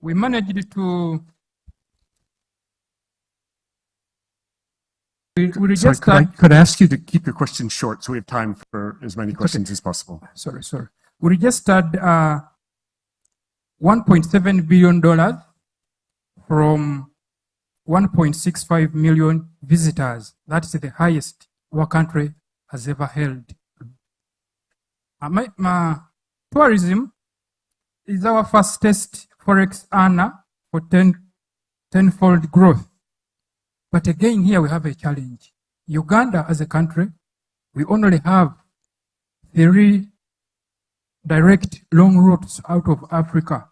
we managed to we Sorry, registered. could I ask you to keep your questions short so we have time for as many questions as possible? Sorry. We registered $1.7 billion from 1.65 million visitors. That is the highest our country has ever held. Tourism is our fastest forex earner for tenfold growth. But again, here we have a challenge. Uganda as a country, we only have 3 direct long routes out of Africa.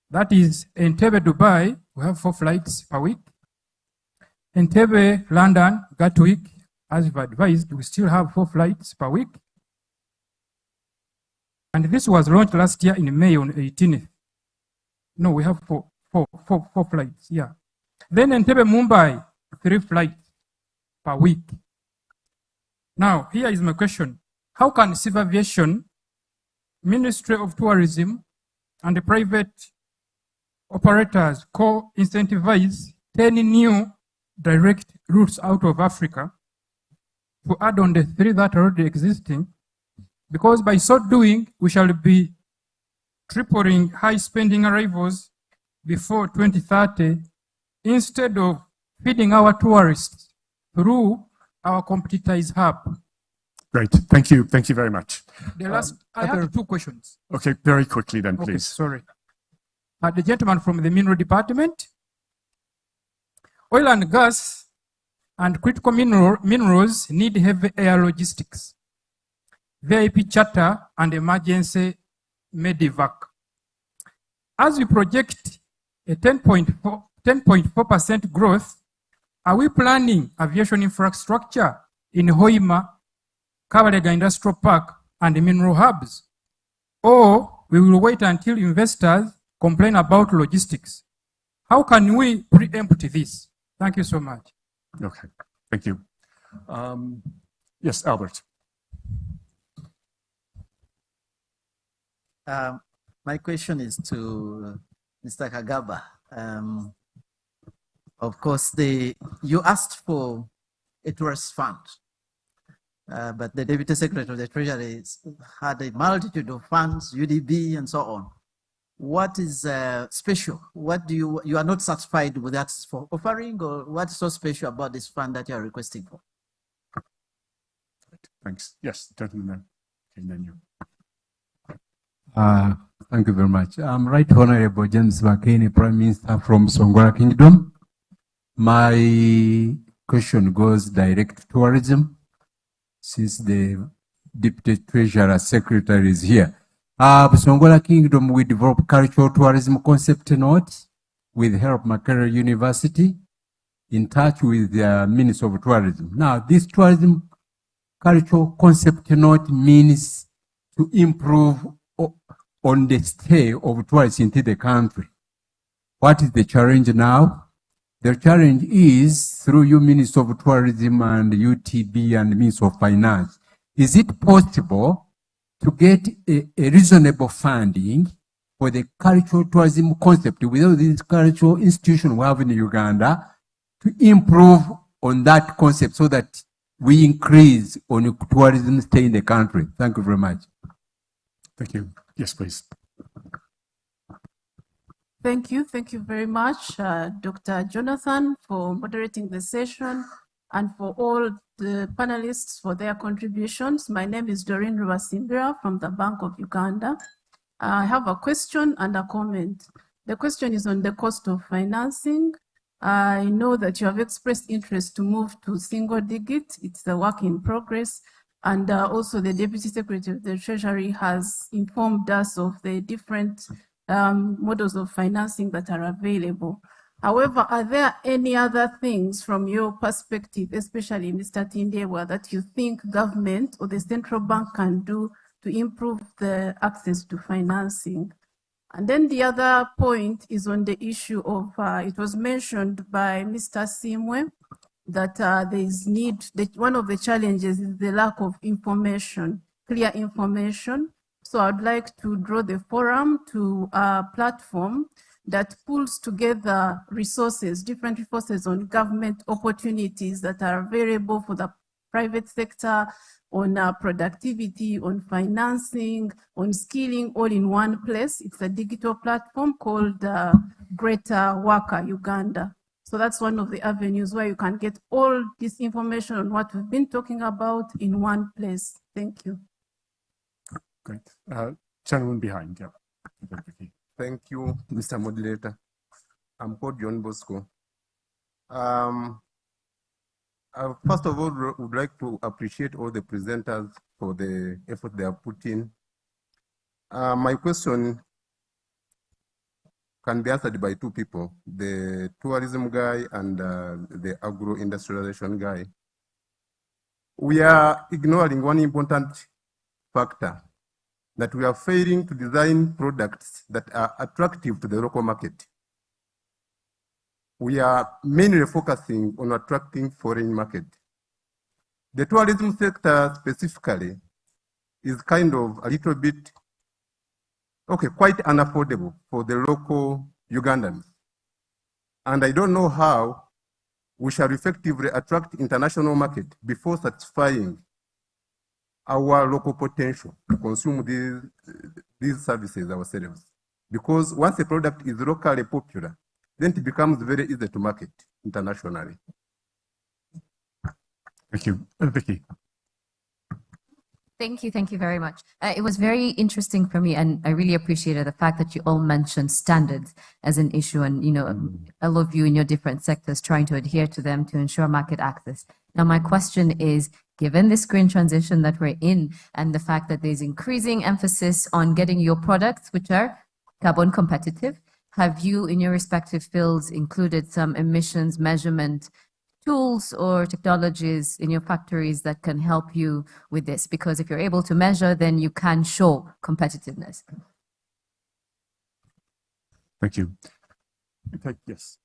That is Entebbe, Dubai, we have 4 flights per week. Entebbe, London, Gatwick, as we've advised, we still have 4 flights per week. And this was launched last year in May on 18th. No, we have four flights, yeah. Then Entebbe, Mumbai, 3 flights per week. Now, here is my question. How can civil aviation, Ministry of Tourism, and the private operators co-incentivize 10 new direct routes out of Africa to add on the 3 that are already existing? Because by so doing, we shall be tripling high-spending arrivals before 2030, instead of feeding our tourists through our competitors' hub. Great, thank you very much. The last, I have 2 questions. Okay, very quickly then, Okay, please. sorry. The gentleman from the Mineral Department. Oil and gas and critical minerals need heavy air logistics, VIP charter, and emergency medevac. As we project a 10.4% growth, are we planning aviation infrastructure in Hoima, Kabalega Industrial Park, and the mineral hubs? Or we will wait until investors complain about logistics? How can we preempt this? Thank you so much. Okay, thank you. Yes, Albert. My question is to Mr. Kagaba. Of course, you asked for a tourist fund, but the Deputy Secretary of the Treasury had a multitude of funds, UDB and so on. What is special? What do you are not satisfied with that for offering, or what's so special about this fund that you are requesting for? Thanks. Yes, gentleman there. And then you. Thank you very much. I'm Right Honorable James McCain, Prime Minister from Songola Kingdom. My question goes direct to tourism, since the Deputy Treasurer Secretary is here. Songola Kingdom, we developed cultural tourism concept note with help Makerere University, in touch with the Minister of Tourism. Now, this tourism cultural concept note means to improve on the stay of tourists into the country. What is the challenge now? The challenge is through you, Minister of Tourism and UTB and Minister of Finance. Is it possible to get a reasonable funding for the cultural tourism concept without this cultural institution we have in Uganda to improve on that concept so that we increase on tourism stay in the country? Thank you very much. Thank you. Yes, please. Thank you very much, Dr. Jonathan, for moderating the session, and for all the panelists for their contributions. My name is Doreen Rubasimbira from the Bank of Uganda. I have a question and a comment. The question is on the cost of financing. I know that you have expressed interest to move to single digit. It's a work in progress. And also the Deputy Secretary of the Treasury has informed us of the different models of financing that are available. However, are there any other things from your perspective, especially Mr. Tindewa, that you think government or the central bank can do to improve the access to financing? And then the other point is on the issue of, it was mentioned by Mr. Simwe, that there is need, that one of the challenges is the lack of information, clear information. So I'd like to draw the forum to a platform that pulls together resources, different resources on government opportunities that are available for the private sector, on productivity, on financing, on skilling, all in one place. It's a digital platform called Greater Worker Uganda. So that's one of the avenues where you can get all this information on what we've been talking about in one place. Thank you. Great. Gentleman behind, yeah. Thank you, Mr. Moderator. I'm called John Bosco. First of all, would like to appreciate all the presenters for the effort they have put in. My question can be answered by two people, the tourism guy and the agro-industrialization guy. We are ignoring one important factor, that we are failing to design products that are attractive to the local market. We are mainly focusing on attracting foreign market. The tourism sector specifically is kind of a little bit, quite unaffordable for the local Ugandans. And I don't know how we shall effectively attract international market before satisfying our local potential to consume these services ourselves. Because once a product is locally popular, then it becomes very easy to market internationally. Thank you. Vicky. Thank you very much. It was very interesting for me, and I really appreciated the fact that you all mentioned standards as an issue, and all of you in your different sectors trying to adhere to them to ensure market access. Now, my question is, given this green transition that we're in, and the fact that there's increasing emphasis on getting your products, which are carbon competitive, have you, in your respective fields, included some emissions measurement tools or technologies in your factories that can help you with this? Because if you're able to measure, then you can show competitiveness. Thank you. Yes.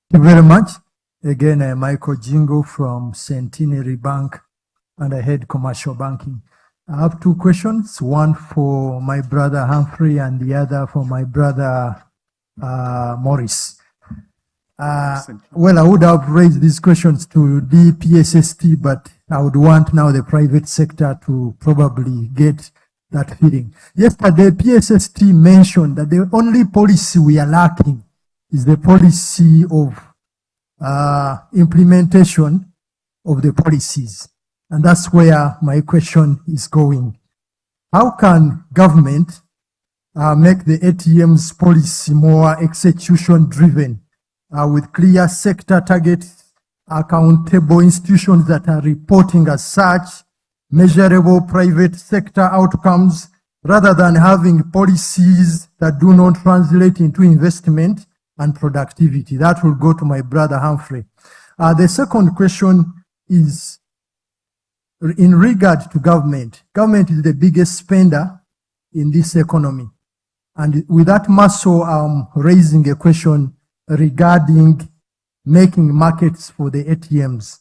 Thank you very much. Again, I'm Michael Jingo from Centenary Bank, and I head commercial banking. I have two questions, one for my brother Humphrey and the other for my brother Morris. Well, I would have raised these questions to the PSST, but I would want now the private sector to probably get that feeling. Yesterday, PSST mentioned that the only policy we are lacking is the policy of implementation of the policies. And that's where my question is going. How can government make the ATM's policy more execution driven with clear sector targets, accountable institutions that are reporting as such, measurable private sector outcomes, rather than having policies that do not translate into investment and productivity? That will go to my brother Humphrey. The second question is in regard to government. Government is the biggest spender in this economy. And with that muscle, I'm raising a question regarding making markets for the ATMs.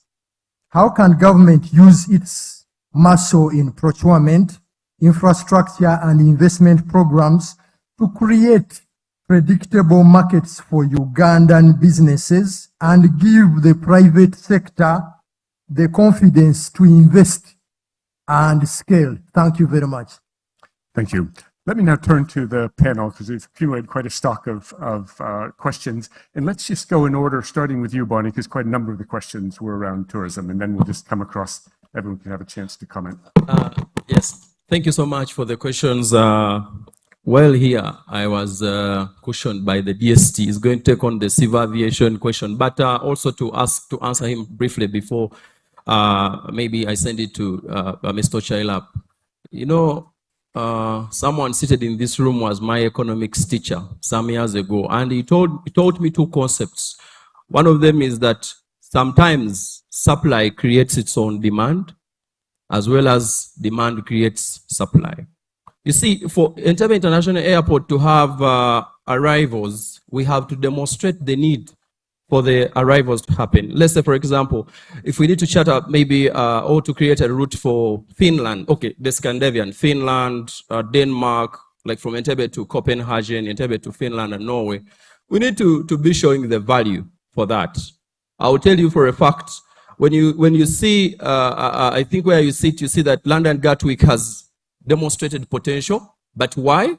How can government use its muscle in procurement, infrastructure, and investment programs to create predictable markets for Ugandan businesses and give the private sector the confidence to invest and scale? Thank you very much. Thank you. Let me now turn to the panel because we've accumulated quite a stock of questions. And let's just go in order, starting with you, Bonnie, because quite a number of the questions were around tourism, and then we'll just come across, everyone can have a chance to comment. Yes, thank you so much for the questions. Well, here I was cushioned by the DST. He's going to take on the civil aviation question, but also to answer him briefly before maybe I send it to Mr. Chailap. You know, someone seated in this room was my economics teacher some years ago, and he taught me two concepts. One of them is that sometimes supply creates its own demand, as well as demand creates supply. You see, for Entebbe International Airport to have arrivals, we have to demonstrate the need for the arrivals to happen. Let's say, for example, if we need to chat up maybe or to create a route for Finland, okay, the Scandinavian, Finland, Denmark, like from Entebbe to Copenhagen, Entebbe to Finland and Norway, we need to be showing the value for that. I will tell you for a fact, when you see, I think where you sit, you see that London Gatwick has demonstrated potential, but why?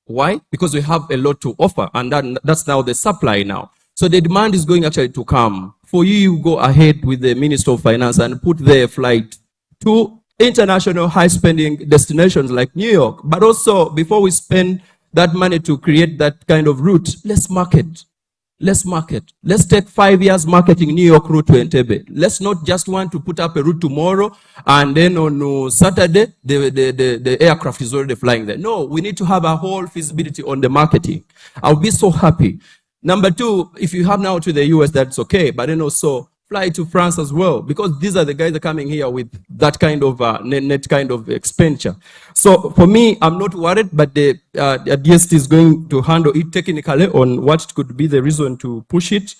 Why? Because we have a lot to offer, and that's now the supply now. So the demand is going actually to come. For you go ahead with the Minister of Finance and put their flight to international high-spending destinations like New York. But also, before we spend that money to create that kind of route, let's market. Let's market. Let's take 5 years marketing New York route to Entebbe. Let's not just want to put up a route tomorrow and then on Saturday, the aircraft is already flying there. No, we need to have a whole feasibility on the marketing. I'll be so happy. Number two, if you have now to the US, that's okay. But then also fly to France as well, because these are the guys that are coming here with that kind of net kind of expenditure. So for me, I'm not worried, but the DST is going to handle it technically on what could be the reason to push it.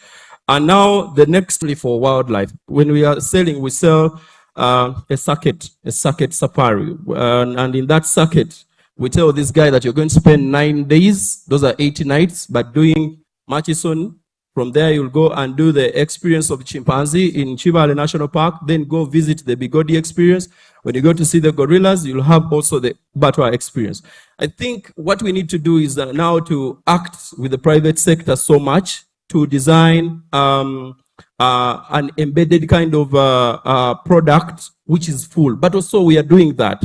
And now the next for wildlife. When we are selling, we sell a circuit safari. And in that circuit, we tell this guy that you're going to spend 9 days. Those are 80 nights, but doing Murchison. From there, you'll go and do the experience of chimpanzee in Chivale National Park, then go visit the Bigodi experience. When you go to see the gorillas, you'll have also the Batwa experience. I think what we need to do is now to act with the private sector so much to design an embedded kind of product which is full. But also we are doing that.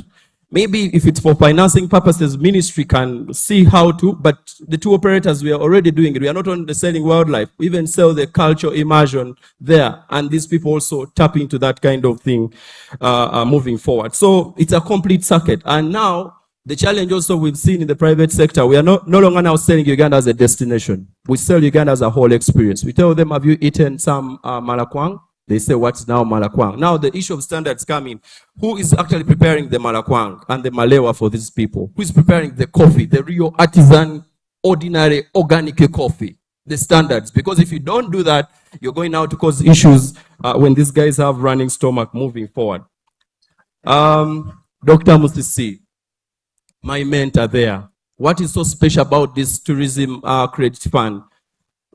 Maybe if it's for financing purposes, ministry can see how to, but the two operators, we are already doing it. We are not only selling wildlife, we even sell the culture immersion there. And these people also tap into that kind of thing moving forward. So it's a complete circuit. And now the challenge also we've seen in the private sector, we are no longer now selling Uganda as a destination. We sell Uganda as a whole experience. We tell them, have you eaten some malakwang? They say, what's now malakwang? Now the issue of standards coming. Who is actually preparing the malakwang and the malewa for these people? Who is preparing the coffee, the real artisan, ordinary, organic coffee? The standards. Because if you don't do that, you're going now to cause issues when these guys have running stomach moving forward. Dr. Musisi, my mentor there. What is so special about this tourism credit fund?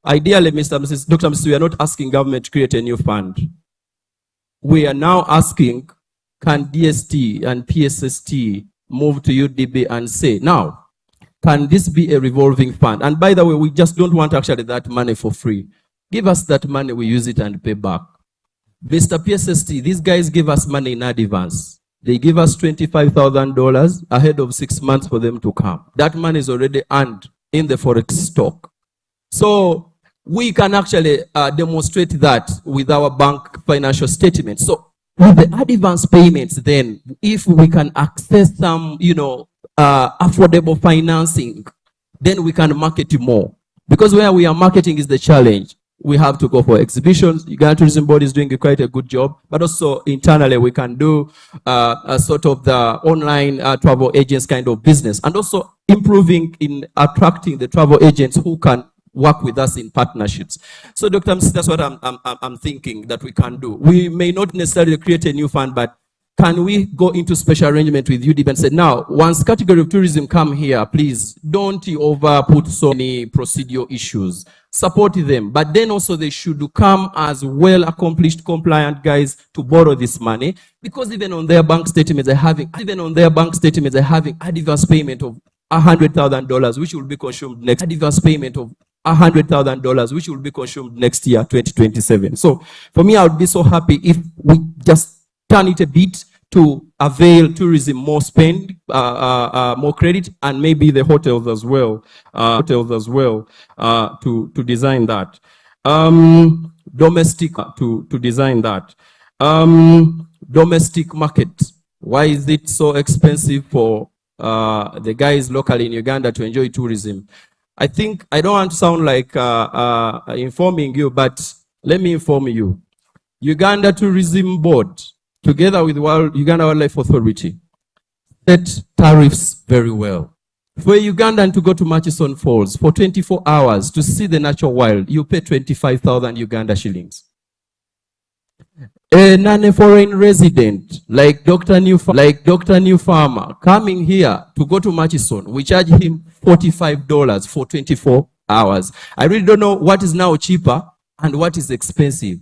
Ideally, Dr. Musisi, we are not asking government to create a new fund. We are now asking, can DST and PSST move to UDB and say, now, can this be a revolving fund? And by the way, we just don't want actually that money for free. Give us that money, we use it and pay back. Mr. PSST, these guys give us money in advance. They give us $25,000 ahead of 6 months for them to come. That money is already earned in the Forex stock. So we can actually demonstrate that with our bank financial statements. So with the advance payments, then, if we can access some, affordable financing, then we can market more. Because where we are marketing is the challenge. We have to go for exhibitions. Uganda Tourism Board is doing quite a good job, but also internally we can do a sort of the online travel agents kind of business, and also improving in attracting the travel agents who can work with us in partnerships. So, Dr. Musisi, that's what I'm thinking that we can do. We may not necessarily create a new fund, but can we go into special arrangement with UDB and say, now, once category of tourism come here, please don't over put so many procedural issues. Support them, but then also they should come as well accomplished, compliant guys to borrow this money, because even on their bank statements they're having advance payment of $100,000, which will be consumed next advance payment of $100,000, which will be consumed next year, 2027. So for me, I would be so happy if we just turn it a bit to avail tourism more spend, more credit, and maybe the hotels as well, to design that. Domestic domestic market. Why is it so expensive for the guys locally in Uganda to enjoy tourism? I think, I don't want to sound like informing you, but let me inform you. Uganda Tourism Board, together with Uganda Wildlife Authority, set tariffs very well For a Ugandan to go to Murchison Falls for 24 hours to see the natural world, you pay 25,000 Uganda shillings. A non-foreign resident like Dr. New Farmer coming here to go to Murchison, we charge him $45 for 24 hours. I really don't know what is now cheaper and what is expensive.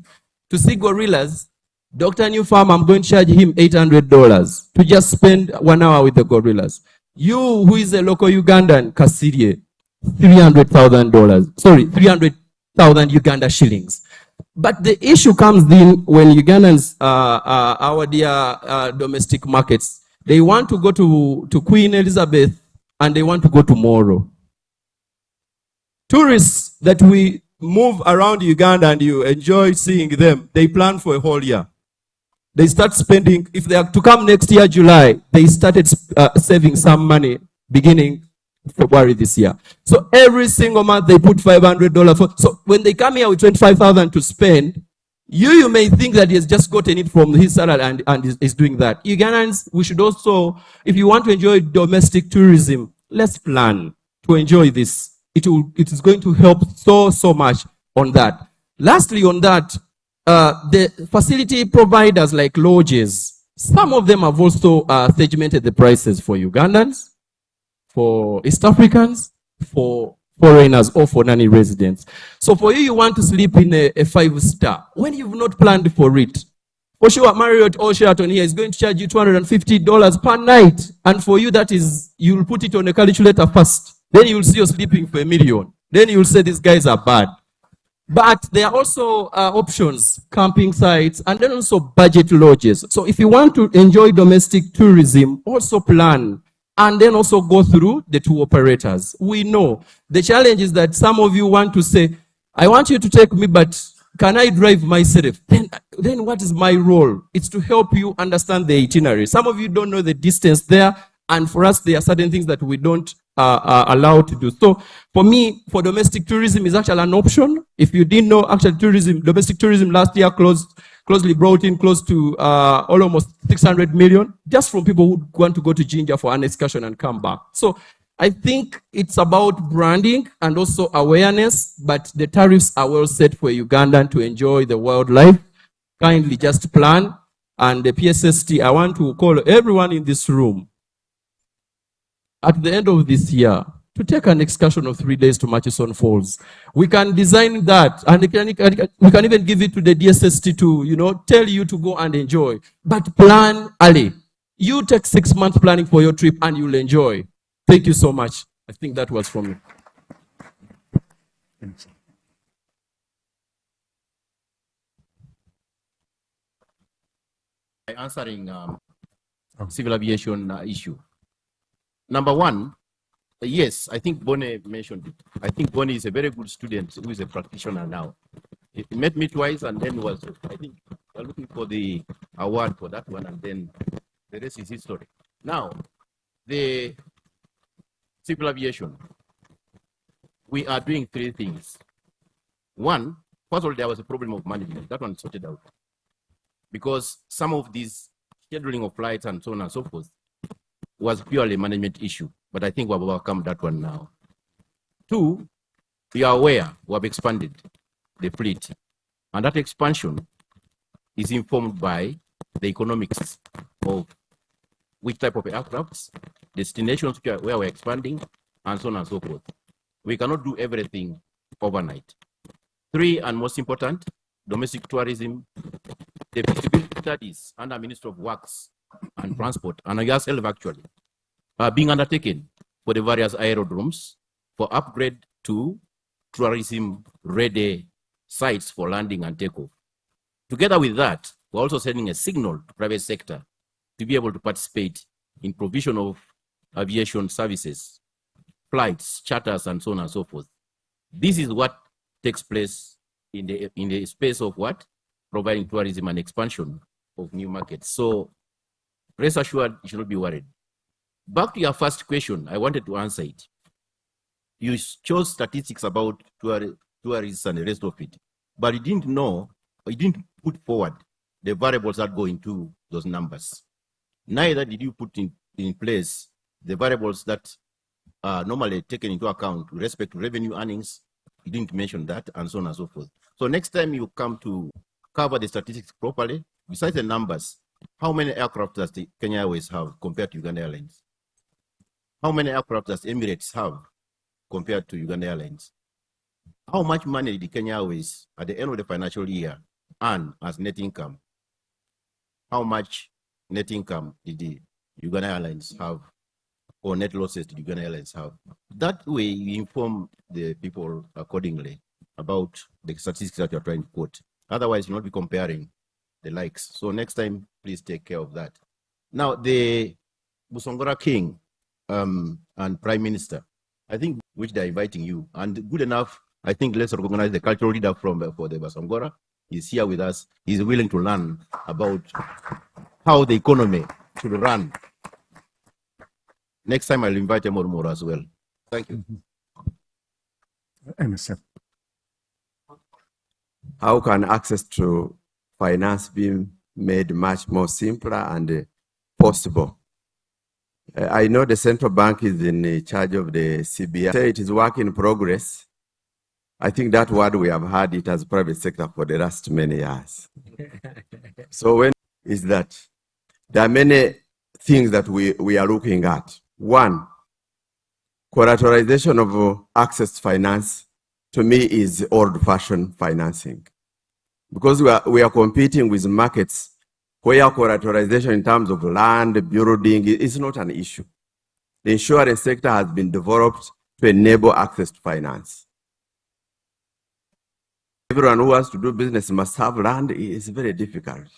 To see gorillas, Dr. New Farmer, I'm going to charge him $800 to just spend 1 hour with the gorillas. You, who is a local Ugandan, Kasirye, $300,000 Uganda shillings. But the issue comes in when Ugandans, our dear domestic markets, they want to go to Queen Elizabeth and they want to go to Moro. Tourists that we move around Uganda and you enjoy seeing them, they plan for a whole year. They start spending, if they are to come next year, July, they started saving some money beginning February this year. So every single month they put $500 for, so when they come here with 25,000 to spend, you may think that he has just gotten it from his salary and is doing that. Ugandans, we should also, if you want to enjoy domestic tourism, let's plan to enjoy this. It is going to help so much on that. Lastly on that, the facility providers like lodges, some of them have also segmented the prices for Ugandans, for East Africans, for foreigners or for non-residents. So for you want to sleep in a 5-star, when you've not planned for it, for sure Marriott or Sheraton here is going to charge you $250 per night. And for you that is, you'll put it on a calculator first. Then you'll see you're sleeping for $1 million. Then you'll say these guys are bad. But there are also options, camping sites, and then also budget lodges. So if you want to enjoy domestic tourism, also plan, and then also go through the tour operators. We know the challenge is that some of you want to say, I want you to take me, but can I drive myself? Then what is my role? It's to help you understand the itinerary. Some of you don't know the distance there, and for us, there are certain things that we don't allow to do. So for me, for domestic tourism is actually an option. If you didn't know, actually domestic tourism last year closely brought in close to almost 600 million just from people who want to go to Jinja for an excursion and come back. So I think it's about branding and also awareness, but the tariffs are well set for Ugandan to enjoy the wildlife. Kindly just plan. And the PSST, I want to call everyone in this room at the end of this year to take an excursion of 3 days to Murchison Falls. We can design that, and we can even give it to the DSST to, tell you to go and enjoy. But plan early. You take 6 months planning for your trip and you'll enjoy. Thank you so much. I think that was from me. Answering civil aviation issue. Number one, yes, I think Bonnie mentioned it. I think Bonnie is a very good student who is a practitioner now. He met me twice and then was, I think, looking for the award for that one, and then the rest is history. Now, the civil aviation, we are doing 3 things. One, first of all, there was a problem of management. That one sorted out. Because some of these scheduling of flights and so on and so forth was purely a management issue, but I think we've overcome that one now. 2, we are aware we have expanded the fleet, and that expansion is informed by the economics of which type of aircrafts, destinations where we're expanding, and so on and so forth. We cannot do everything overnight. 3, and most important, domestic tourism, the feasibility studies under Ministry of Works and Transport, and yourself actually, are being undertaken for the various aerodromes for upgrade to tourism-ready sites for landing and takeoff. Together with that, we're also sending a signal to private sector to be able to participate in provision of aviation services, flights, charters, and so on and so forth. This is what takes place in the space of what? Providing tourism and expansion of new markets. So rest assured, you should not be worried. Back to your first question, I wanted to answer it. You chose statistics about tourists and the rest of it, but you didn't put forward the variables that go into those numbers. Neither did you put in place the variables that normally taken into account with respect to revenue earnings. You didn't mention that, and so on and so forth. So next time you come to cover the statistics properly, besides the numbers, how many aircraft does the Kenya Airways have compared to Uganda Airlines? How many aircraft does Emirates have compared to Uganda Airlines? How much money did Kenya Airways at the end of the financial year earn as net income? How much net income did the Uganda Airlines have, or net losses did Uganda Airlines have? That way you inform the people accordingly about the statistics that you're trying to quote. Otherwise, you'll not be comparing the likes. So next time, please take care of that. Now, the Busongora King and Prime Minister, I think, which they're inviting you, and good enough, I think let's recognize the cultural leader for the Busongora. He's here with us. He's willing to learn about how the economy should run. Next time, I'll invite him more as well. Thank you. MSF. How can access to finance be made much more simpler and possible? I know the central bank is in charge of the CBI. Say it is work in progress. I think that word we have had it as private sector for the last many years. So when is that? There are many things that we are looking at. One, collateralization of access to finance to me is old-fashioned financing. Because we are competing with markets where collateralization in terms of land, building is not an issue. The insurance sector has been developed to enable access to finance. Everyone who wants to do business must have land. It's very difficult.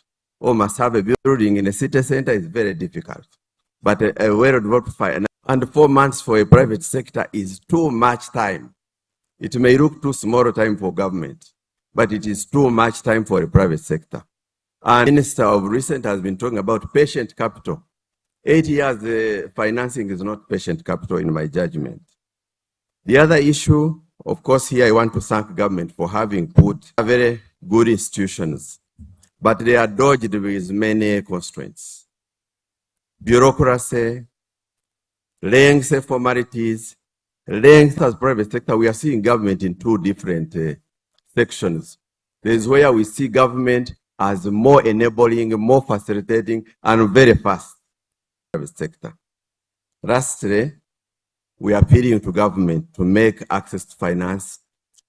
Or must have a building in a city center is very difficult. But a well-developed finance, and 4 months for a private sector is too much time. It may look too small a time for government, but it is too much time for a private sector. And the Minister of Recent has been talking about patient capital. 8 years financing is not patient capital in my judgment. The other issue, of course, here I want to thank government for having put very good institutions, but they are dodged with many constraints. Bureaucracy, length of formalities, length as private sector. We are seeing government in two different sections. There is where we see government as more enabling, more facilitating, and very fast private sector. Lastly, we are appealing to government to make access to finance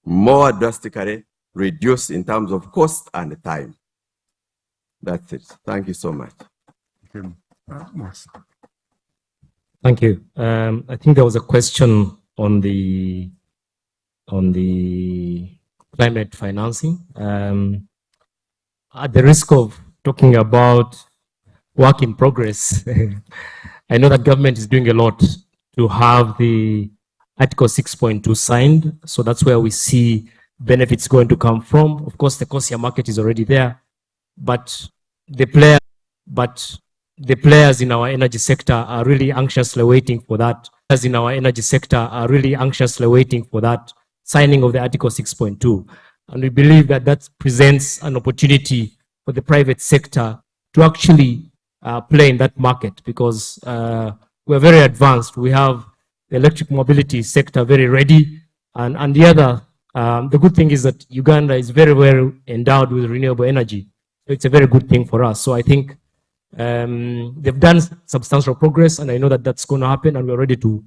more drastically reduced in terms of cost and time. That's it. Thank you so much. Thank you. Morris. Thank you. I think there was a question on the climate financing. At the risk of talking about work in progress, I know that government is doing a lot to have the Article 6.2 signed. So that's where we see benefits going to come from. Of course, the COSIA market is already there, but the players in our energy sector are really anxiously waiting for that. As in our energy sector are really anxiously waiting for that signing of the Article 6.2. And we believe that that presents an opportunity for the private sector to actually play in that market, because we're very advanced. We have the electric mobility sector very ready. And the other, the good thing is that Uganda is very well endowed with renewable energy. So it's a very good thing for us. So I think they've done substantial progress, and I know that that's going to happen, and we're ready to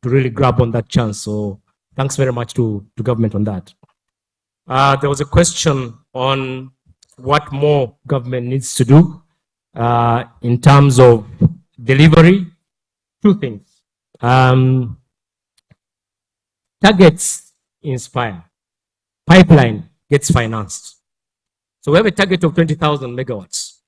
really grab on that chance. So thanks very much to government on that. There was a question on what more government needs to do in terms of delivery. Two things. Targets inspire. Pipeline gets financed. So we have a target of 20,000 megawatts.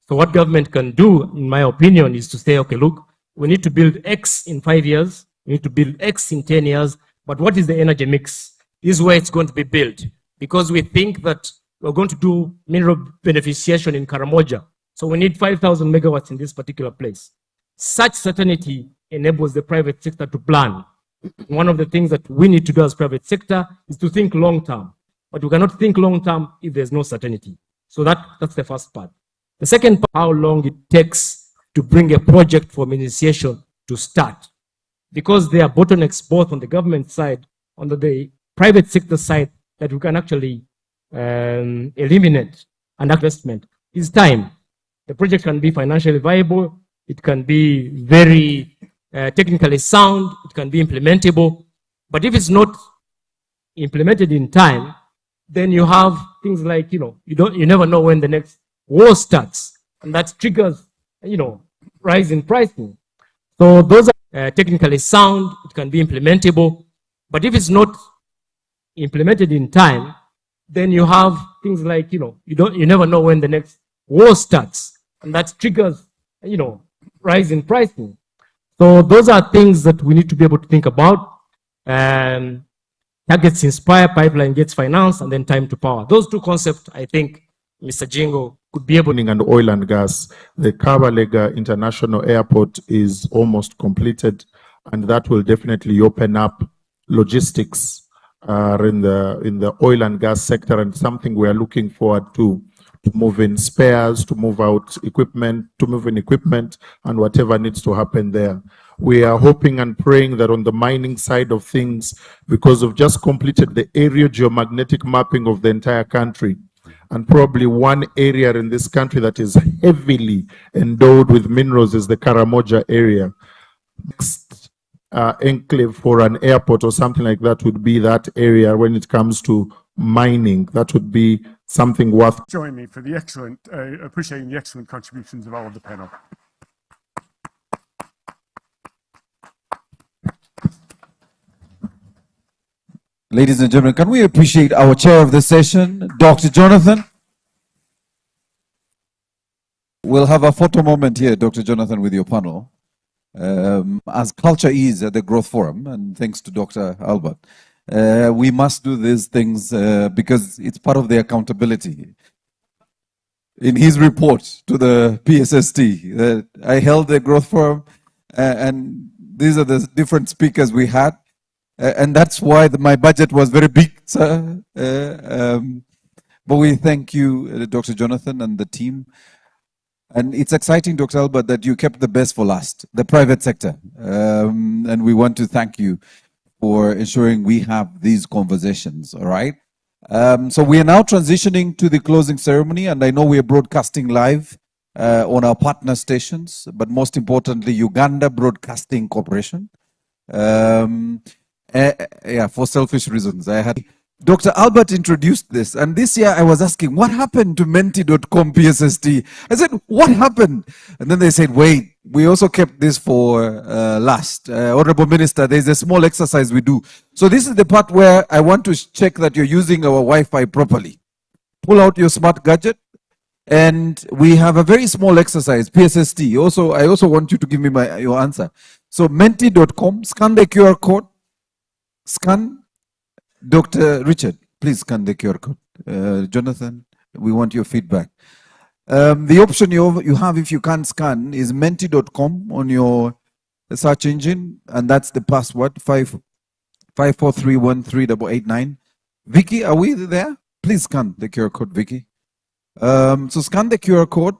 So what government can do, in my opinion, is to say, okay, look, we need to build X in 5 years. We need to build X in 10 years. But what is the energy mix? This is where it's going to be built. Because we think that we're going to do mineral beneficiation in Karamoja. So we need 5,000 megawatts in this particular place. Such certainty enables the private sector to plan. One of the things that we need to do as private sector is to think long term. But we cannot think long term if there's no certainty. So that's the first part. The second part, how long it takes to bring a project from initiation to start. because there are bottlenecks both on the government side, on the private sector side, that we can actually eliminate an investment. It's time. The project can be financially viable, it can be very technically sound, it can be implementable, but if it's not implemented in time, then you have things like, you never know when the next war starts, and that triggers, rise in pricing. So those are technically sound, it can be implementable, but if it's not implemented in time, then you have things like, you never know when the next war starts, and that triggers, rise in pricing. So those are things that we need to be able to think about. Targets inspire, pipeline gets financed, and then time to power. Those two concepts, I think, Mr. Jingo could be able. And oil and gas, the Kabalega International Airport is almost completed, and that will definitely open up logistics in the oil and gas sector, and something we are looking forward to move in spares, to move out equipment, to move in equipment, and whatever needs to happen there. We are hoping and praying that on the mining side of things, because we've just completed the area geomagnetic mapping of the entire country, and probably one area in this country that is heavily endowed with minerals is the Karamoja area. Next enclave for an airport or something like that would be that area when it comes to mining. That would be something worth. Join me for the appreciating the excellent contributions of all of the panel. Ladies and gentlemen, can we appreciate our chair of the session, Dr. Jonathan? We'll have a photo moment here, Dr. Jonathan, with your panel. As culture is at the Growth Forum, and thanks to Dr. Albert, we must do these things because it's part of the accountability. In his report to the PSST, I held the Growth Forum, and these are the different speakers we had. And that's why my budget was very big, sir. But we thank you, Dr. Jonathan and the team. And it's exciting, Dr. Albert, that you kept the best for last, the private sector. And we want to thank you for ensuring we have these conversations, all right? So we are now transitioning to the closing ceremony, and I know we are broadcasting live on our partner stations, but most importantly, Uganda Broadcasting Corporation. For selfish reasons. Dr. Albert introduced this, and this year I was asking, what happened to Menti.com PSST? I said, what happened? And then they said, wait, we also kept this for last. Honorable Minister, there's a small exercise we do. So this is the part where I want to check that you're using our Wi-Fi properly. Pull out your smart gadget, and we have a very small exercise, PSST. I also want you to give me your answer. So Menti.com, scan the QR code. Scan. Dr. Richard, please scan the QR code. Jonathan, we want your feedback. The option you have if you can't scan is Menti.com on your search engine, and that's the password 543138889. Vicky, are we there? Please scan the QR code, Vicky. So scan the QR code,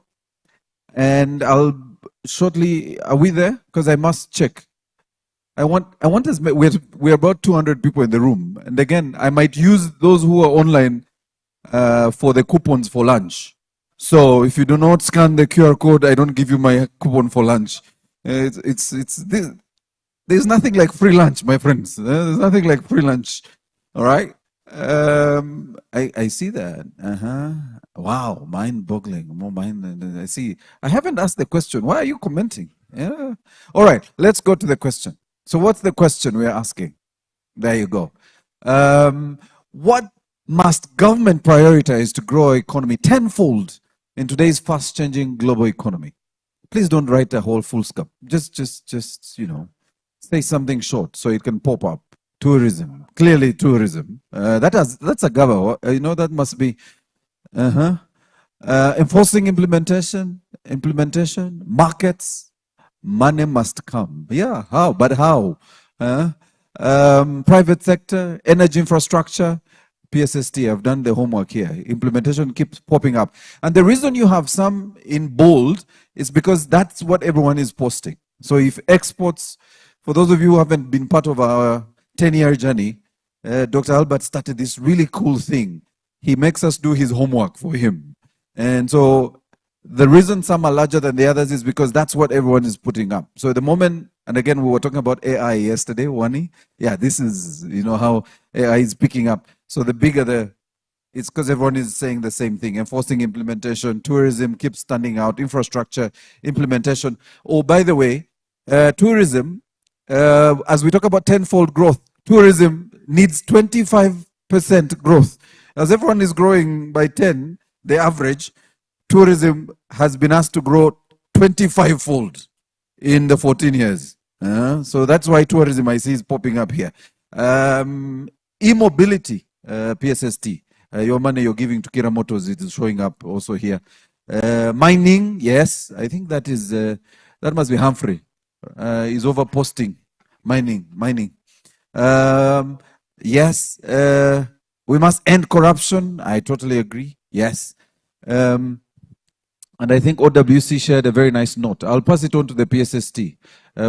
and I'll shortly. Are we there? Because I must check. I want us. We're about 200 people in the room, and again, I might use those who are online for the coupons for lunch. So if you do not scan the QR code, I don't give you my coupon for lunch. There's nothing like free lunch, my friends. There's nothing like free lunch. All right. I see that. Wow, mind-boggling. More mind. I see. I haven't asked the question. Why are you commenting? Yeah. All right. Let's go to the question. So what's the question we're asking? There you go. What must government prioritize to grow our economy tenfold in today's fast-changing global economy? Please don't write a whole full scope. Just say something short so it can pop up. Tourism, clearly tourism. That's a gava. That must be. Enforcing implementation, markets. Money must come. Yeah, how? But how? Private sector, energy infrastructure, PSST. I've done the homework here. Implementation keeps popping up. And the reason you have some in bold is because that's what everyone is posting. So if exports, For those of you who haven't been part of our 10-year journey, Dr. Albert started this really cool thing. He makes us do his homework for him. And so the reason some are larger than the others is because that's what everyone is putting up. So at the moment, and again, we were talking about AI yesterday, Wani. Yeah, this is, how AI is picking up. So the bigger it's because everyone is saying the same thing. Enforcing implementation, tourism keeps standing out, infrastructure, implementation. Oh, by the way, tourism, as we talk about tenfold growth, tourism needs 25% growth. As everyone is growing by 10, the average, tourism has been asked to grow 25-fold in the 14 years. So that's why tourism I see is popping up here. E-mobility, PSST, your money you're giving to Kira Motors, it is showing up also here. Mining, yes, I think that is, that must be Humphrey. Is over posting, mining. Yes, we must end corruption. I totally agree. Yes. And I think OWC shared a very nice note. I'll pass it on to the PSST.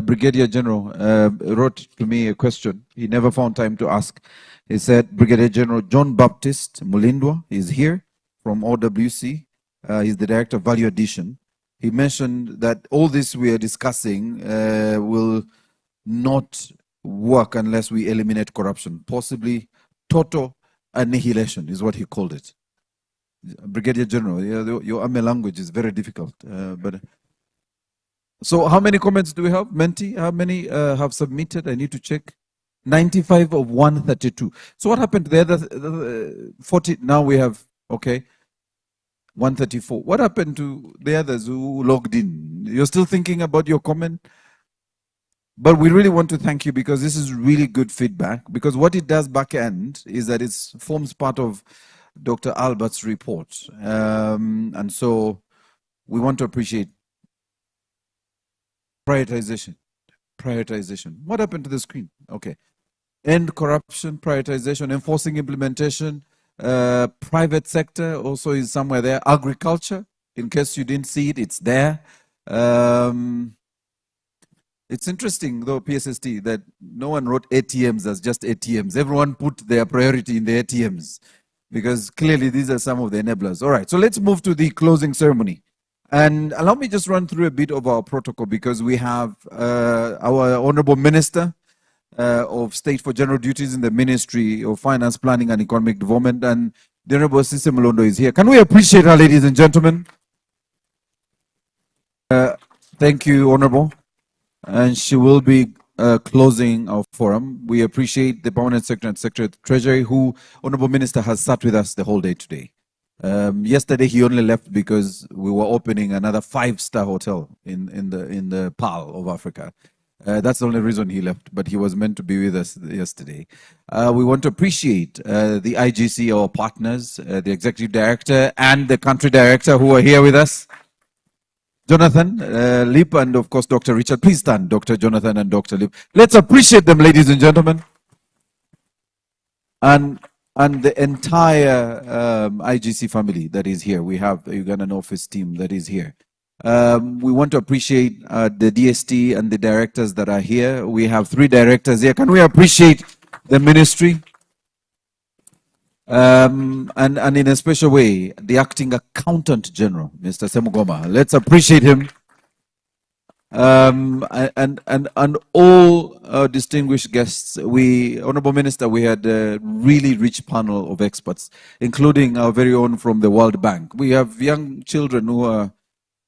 Brigadier General wrote to me a question. He never found time to ask. He said, Brigadier General John Baptist Mulindwa is here from OWC. He's the Director of Value Addition. He mentioned that all this we are discussing will not work unless we eliminate corruption. Possibly total annihilation is what he called it. Brigadier General, your Ame language is very difficult. But so how many comments do we have? Menti, how many have submitted? I need to check. 95 of 132. So what happened to the other 40? Now we have, okay, 134. What happened to the others who logged in? You're still thinking about your comment? But we really want to thank you because this is really good feedback, because what it does back end is that it forms part of Dr. Albert's report. And so we want to appreciate prioritization. What happened to the screen? Okay. End corruption, prioritization, enforcing implementation, private sector also is somewhere there. Agriculture, in case you didn't see it, it's there. It's interesting though, PSST, that no one wrote ATMs as just ATMs. Everyone put their priority in the ATMs because clearly these are some of the enablers. All right, so let's move to the closing ceremony. And allow me just run through a bit of our protocol because we have our Honorable Minister of State for General Duties in the Ministry of Finance, Planning and Economic Development, and the Honorable Sisi Mlondo is here. Can we appreciate her, ladies and gentlemen? Thank you, Honorable. And she will be closing our forum. We appreciate the Permanent Secretary and Secretary of the Treasury, who, Honorable Minister, has sat with us the whole day today. Yesterday he only left because we were opening another 5-star hotel in the Pearl of Africa. That's the only reason he left, but he was meant to be with us yesterday. We want to appreciate the IGC, our partners, the Executive Director and the Country Director who are here with us. Jonathan Lip and of course Dr. Richard. Please stand, Dr. Jonathan and Dr. Lip. Let's appreciate them, ladies and gentlemen. And the entire IGC family that is here. We have the Ugandan office team that is here. We want to appreciate the DST and the directors that are here. We have 3 directors here. Can we appreciate the ministry? And in a special way, the acting accountant general, Mr. Semugoma. Let's appreciate him. And all distinguished guests. Honorable Minister, we had a really rich panel of experts, including our very own from the World Bank. We have young children who are,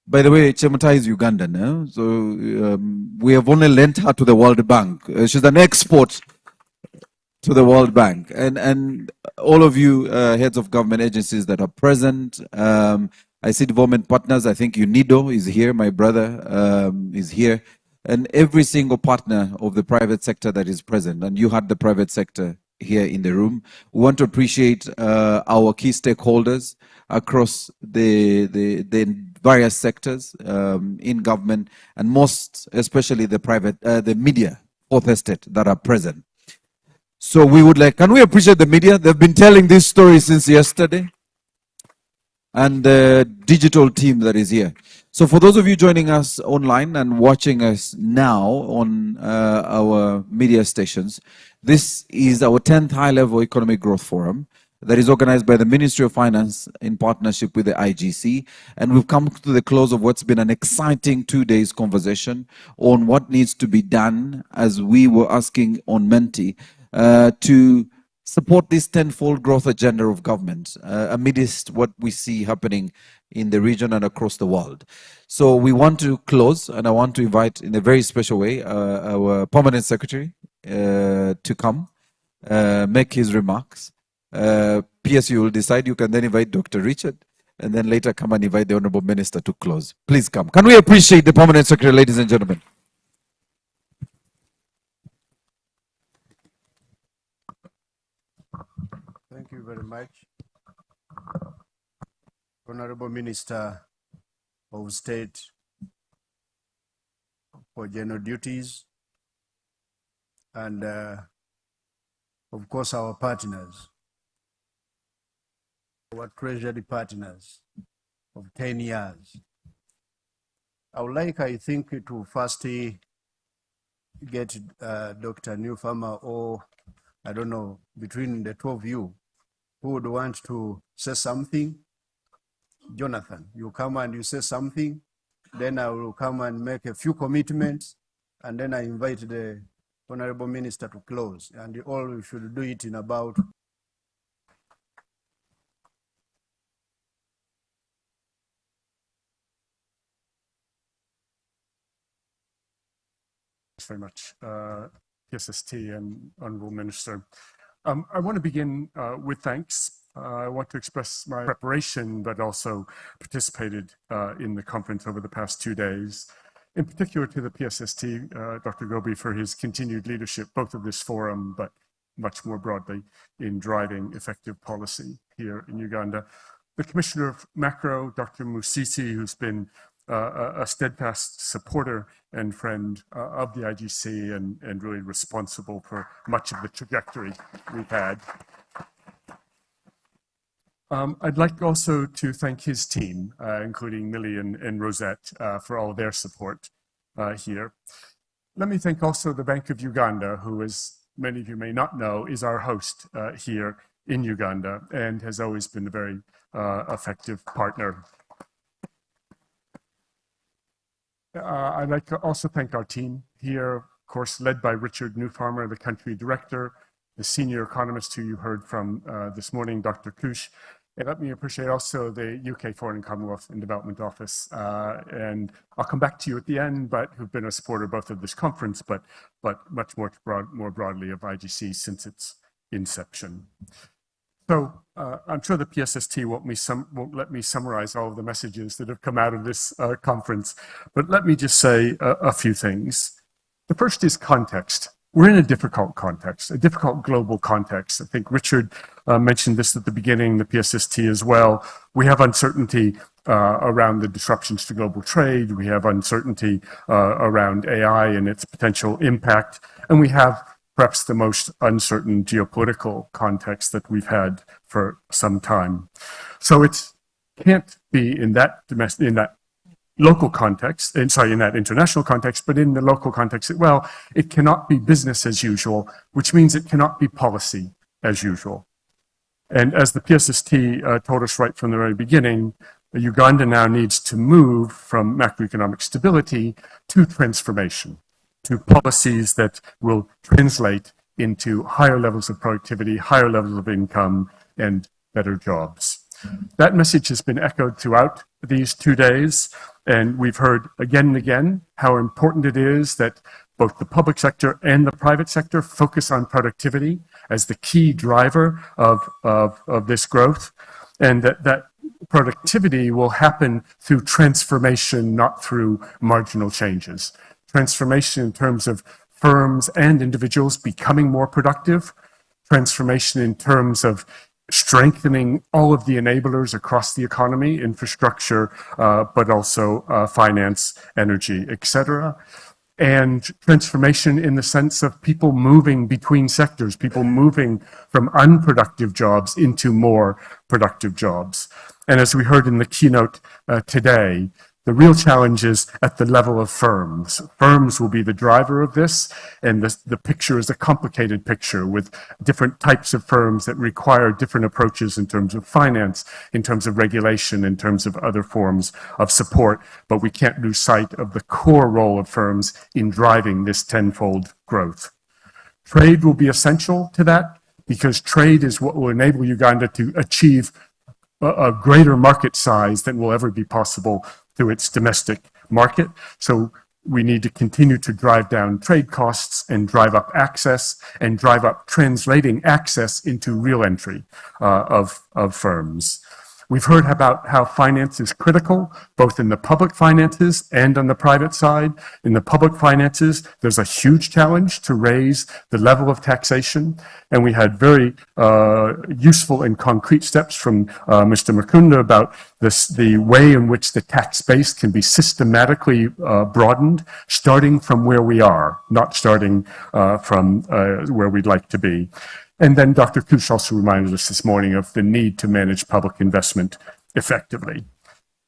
by the way, Chemata is Ugandan, so we have only lent her to the World Bank. She's an export to the World Bank. And all of you heads of government agencies that are present, I see development partners. I think UNIDO is here. My brother is here. And every single partner of the private sector that is present. And you had the private sector here in the room. We want to appreciate our key stakeholders across the various sectors in government, and most especially the private, the media, fourth estate that are present. So we would like, can we appreciate the media? They've been telling this story since yesterday. And the digital team that is here. So for those of you joining us online and watching us now on our media stations, this is our 10th High-Level Economic Growth Forum that is organized by the Ministry of Finance in partnership with the IGC. And we've come to the close of what's been an exciting 2 days conversation on what needs to be done, as we were asking on Menti, to support this tenfold growth agenda of government amidst what we see happening in the region and across the world. So we want to close, and I want to invite in a very special way our Permanent Secretary to come, make his remarks. PSU will decide. You can then invite Dr. Richard, and then later come and invite the Honorable Minister to close. Please come. Can we appreciate the Permanent Secretary, ladies and gentlemen? Thank you very much. Honorable Minister of State for General Duties, and of course our partners, our Treasury partners of 10 years. I would like, I think, to first get Dr. Newfarmer, or I don't know, between the two of you, who would want to say something. Jonathan, you come and you say something, then I will come and make a few commitments, and then I invite the Honorable Minister to close. And all we should do it in about very much, PSST and Honorable Minister. I want to begin with thanks. I want to express my preparation, but also participated in the conference over the past 2 days, in particular to the PSST, Dr. Gobi, for his continued leadership, both of this forum, but much more broadly in driving effective policy here in Uganda. The Commissioner of Macro, Dr. Musisi, who's been a steadfast supporter and friend of the IGC and really responsible for much of the trajectory we've had. I'd like also to thank his team, including Millie and Rosette, for all their support here. Let me thank also the Bank of Uganda, who, as many of you may not know, is our host here in Uganda and has always been a very effective partner. I'd like to also thank our team here, of course, led by Richard Newfarmer, the country director, the senior economist who you heard from this morning, Dr. Kush. And let me appreciate also the UK Foreign Commonwealth and Development Office. And I'll come back to you at the end, but who've been a supporter both of this conference, but much more broadly of IGC since its inception. So I'm sure the PSST won't let me summarize all of the messages that have come out of this conference, but let me just say a few things. The first is context. We're in a difficult context, a difficult global context. I think Richard mentioned this at the beginning, the PSST as well. We have uncertainty around the disruptions to global trade. We have uncertainty around AI and its potential impact. And we have perhaps the most uncertain geopolitical context that we've had for some time. So it can't be in that local context, in that international context, but in the local context, well, it cannot be business as usual, which means it cannot be policy as usual. And as the PSST told us right from the very beginning, Uganda now needs to move from macroeconomic stability to transformation, to policies that will translate into higher levels of productivity, higher levels of income, and better jobs. That message has been echoed throughout these 2 days, and we've heard again and again how important it is that both the public sector and the private sector focus on productivity as the key driver of this growth, and that productivity will happen through transformation, not through marginal changes. Transformation in terms of firms and individuals becoming more productive, transformation in terms of strengthening all of the enablers across the economy, infrastructure, but also finance, energy, etc. And transformation in the sense of people moving between sectors, people moving from unproductive jobs into more productive jobs. And as we heard in the keynote today, The real challenge is at the level of firms. Firms will be the driver of this, and the picture is a complicated picture with different types of firms that require different approaches in terms of finance, in terms of regulation, in terms of other forms of support, but we can't lose sight of the core role of firms in driving this tenfold growth. Trade will be essential to that because trade is what will enable Uganda to achieve a greater market size than will ever be possible through its domestic market. So we need to continue to drive down trade costs and drive up access and drive up translating access into real entry of firms. We've heard about how finance is critical, both in the public finances and on the private side. In the public finances, there's a huge challenge to raise the level of taxation. And we had very useful and concrete steps from Mr. Mukunda about the way in which the tax base can be systematically broadened, starting from where we are, not starting from where we'd like to be. And then Dr. Kush also reminded us this morning of the need to manage public investment effectively.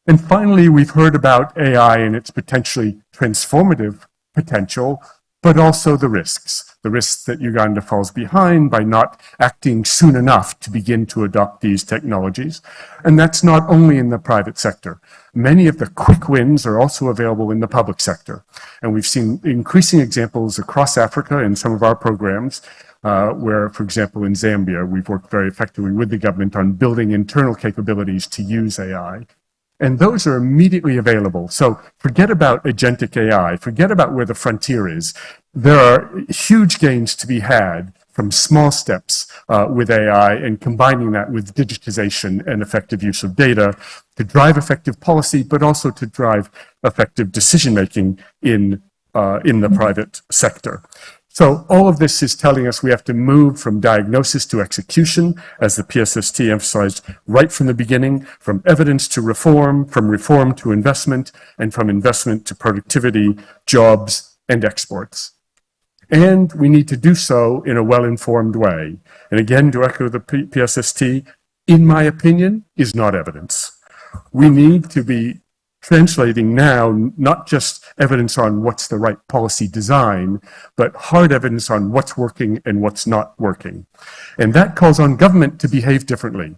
And finally, we've heard about AI and its potentially transformative potential, but also the risks that Uganda falls behind by not acting soon enough to begin to adopt these technologies. And that's not only in the private sector. Many of the quick wins are also available in the public sector. And we've seen increasing examples across Africa in some of our programs where, for example, in Zambia, we've worked very effectively with the government on building internal capabilities to use AI. And those are immediately available. So forget about agentic AI, forget about where the frontier is. There are huge gains to be had from small steps with AI and combining that with digitization and effective use of data to drive effective policy, but also to drive effective decision-making in the private sector. So all of this is telling us we have to move from diagnosis to execution, as the PSST emphasized right from the beginning, from evidence to reform, from reform to investment, and from investment to productivity, jobs, and exports. And we need to do so in a well-informed way. And again, to echo the PSST, in my opinion, is not evidence. We need to be translating now not just evidence on what's the right policy design, but hard evidence on what's working and what's not working. And that calls on government to behave differently.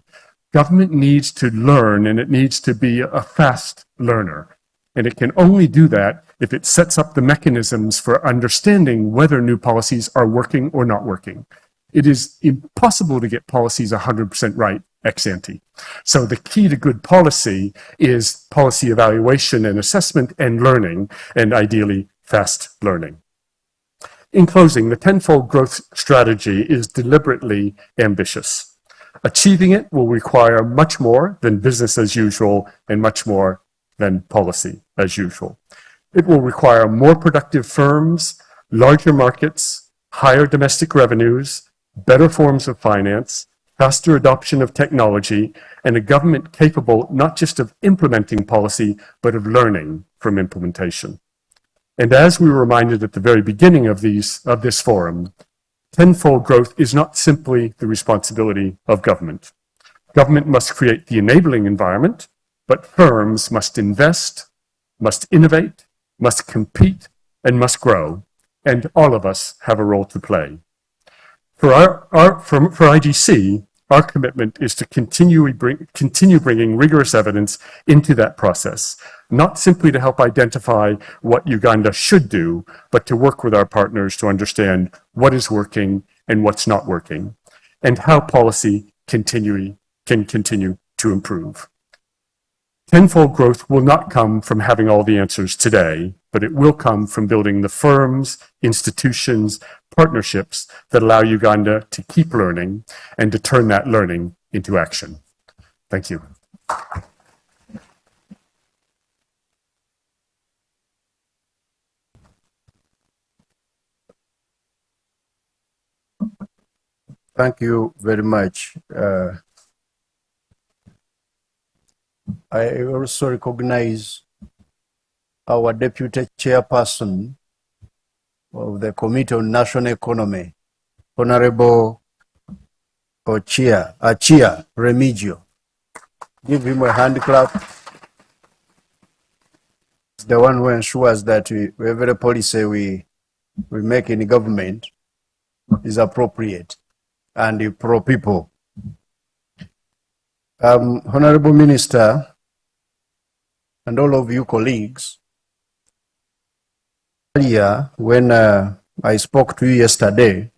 Government needs to learn, and it needs to be a fast learner. And it can only do that if it sets up the mechanisms for understanding whether new policies are working or not working. It is impossible to get policies 100% right ex ante. So the key to good policy is policy evaluation and assessment and learning, and ideally fast learning. In closing, the tenfold growth strategy is deliberately ambitious. Achieving it will require much more than business as usual and much more than policy as usual. It will require more productive firms, larger markets, higher domestic revenues, better forms of finance, faster adoption of technology, and a government capable not just of implementing policy, but of learning from implementation. And as we were reminded at the very beginning of this forum, tenfold growth is not simply the responsibility of government. Government must create the enabling environment, but firms must invest, must innovate, must compete, and must grow, and all of us have a role to play. For IGC, our commitment is to continue bringing rigorous evidence into that process, not simply to help identify what Uganda should do, but to work with our partners to understand what is working and what's not working, and how policy can continue to improve. Tenfold growth will not come from having all the answers today, but it will come from building the firms, institutions, partnerships that allow Uganda to keep learning and to turn that learning into action. Thank you. Thank you very much. I also recognize our Deputy Chairperson of the Committee on National Economy, Honorable Achia Remigio. Give him a hand clap. the one who ensures that every policy we make in government is appropriate and pro people. Honorable Minister and all of you colleagues, earlier when I spoke to you yesterday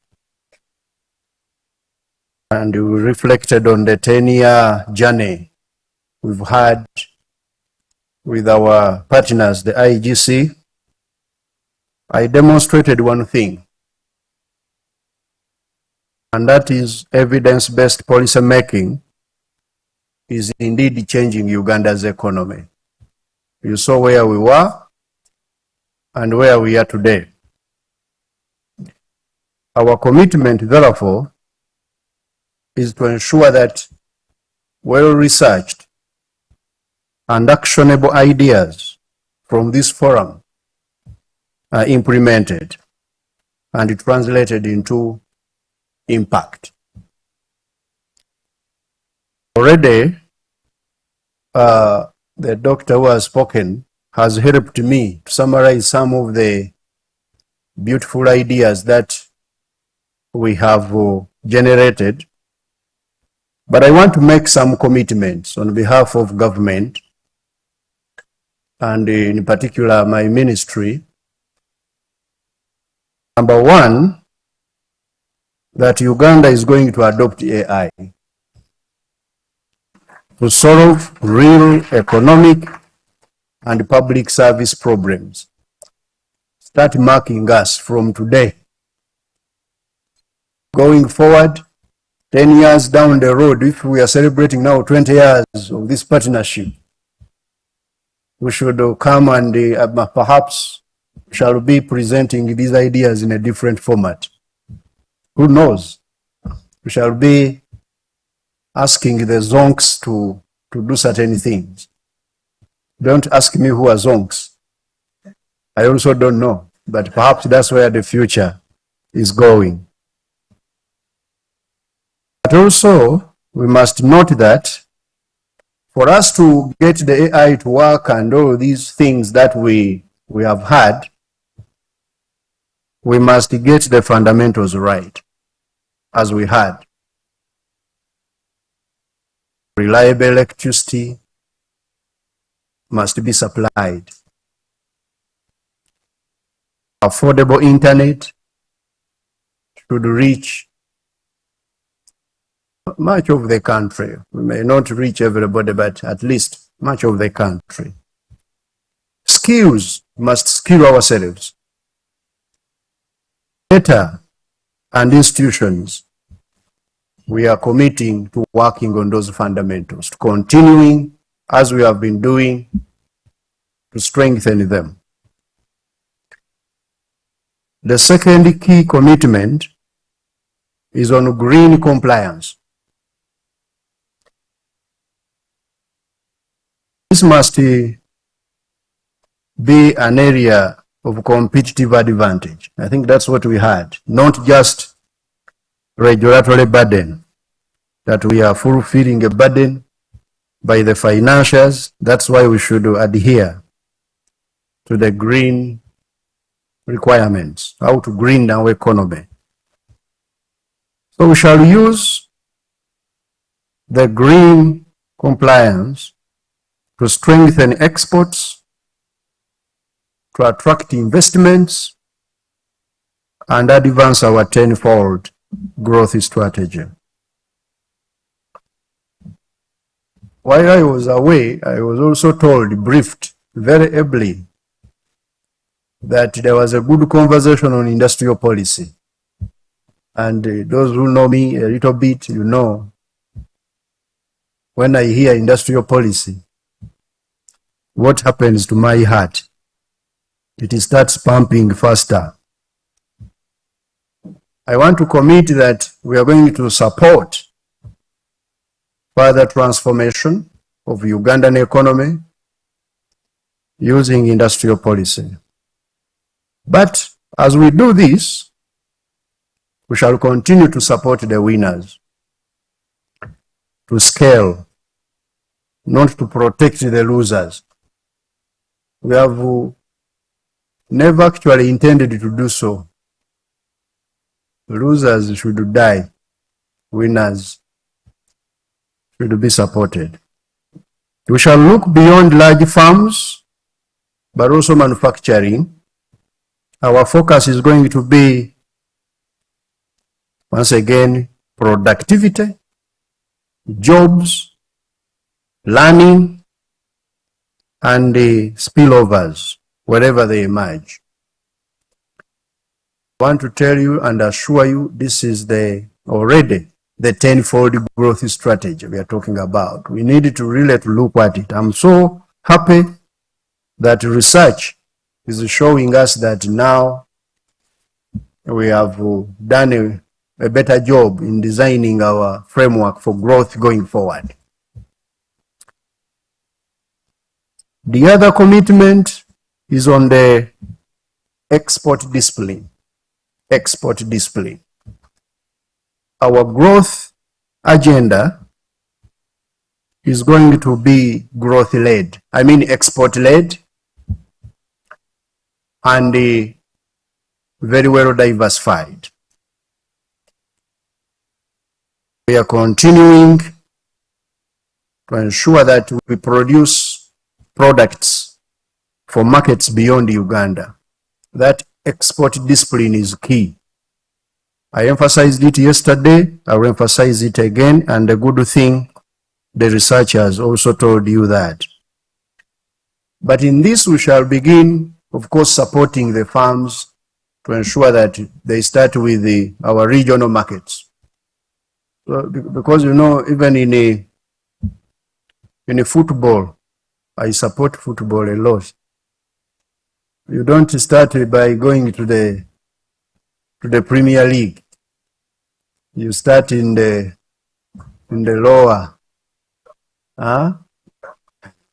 and we reflected on the 10-year journey we've had with our partners, the IGC, I demonstrated one thing, and that is evidence-based policy making is indeed changing Uganda's economy. You saw where we were and where we are today. Our commitment, therefore, is to ensure that well-researched and actionable ideas from this forum are implemented and translated into impact. Already, the doctor who has spoken has helped me to summarize some of the beautiful ideas that we have generated. But I want to make some commitments on behalf of government and in particular my ministry. Number one, that Uganda is going to adopt AI to solve real economic and public service problems. Start marking us from today. Going forward, 10 years down the road, if we are celebrating now 20 years of this partnership, we should come and perhaps shall be presenting these ideas in a different format. Who knows? We shall be asking the zonks to do certain things. Don't ask me who are zonks. I also don't know, but perhaps that's where the future is going. But also, we must note that for us to get the AI to work and all these things that we have had, we must get the fundamentals right, as we had. Reliable electricity must be supplied. Affordable internet should reach much of the country. We may not reach everybody, but at least much of the country. Skills must skill ourselves. Data and institutions, we are committing to working on those fundamentals, to continuing as we have been doing to strengthen them. The second key commitment is on green compliance. This must be an area of competitive advantage. I think that's what we had, not just regulatory burden, that we are fulfilling a burden by the financials. That's why we should adhere to the green requirements, how to green our economy. So we shall use the green compliance to strengthen exports, to attract investments, and advance our tenfold growth strategy. While I was away, I was also briefed very ably that there was a good conversation on industrial policy. And those who know me a little bit, you know, when I hear industrial policy, what happens to my heart? It starts pumping faster. I want to commit that we are going to support further transformation of Ugandan economy using industrial policy. But as we do this, we shall continue to support the winners, to scale, not to protect the losers. We have never actually intended to do so. Losers should die. Winners should be supported. We shall look beyond large farms, but also manufacturing. Our focus is going to be, once again, productivity, jobs, learning, and the spillovers, wherever they emerge. I want to tell you and assure you this is already the 10-fold growth strategy we are talking about. We need to really look at it. I'm so happy that research is showing us that now we have done a better job in designing our framework for growth going forward. The other commitment is on the export discipline. Export discipline. Our growth agenda is going to be growth-led. I mean export-led and very well diversified. We are continuing to ensure that we produce products for markets beyond Uganda. That export discipline is key. I emphasized it yesterday, I will emphasize it again, and the good thing, the researchers also told you that. But in this we shall begin, of course, supporting the farms to ensure that they start with our regional markets. Because you know, even in a football, I support football a lot. You don't start by going to the Premier League. You start in the lower. Huh?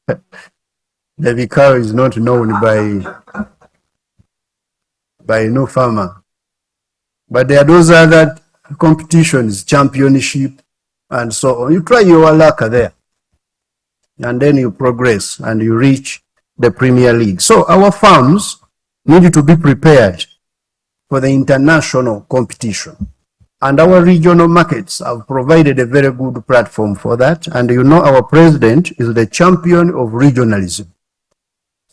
The vicar is not known by no farmer. But there are those other competitions, championship, and so on. You try your luck there. And then you progress and you reach the Premier League. So our farms need to be prepared for the international competition. And our regional markets have provided a very good platform for that. And you know our president is the champion of regionalism.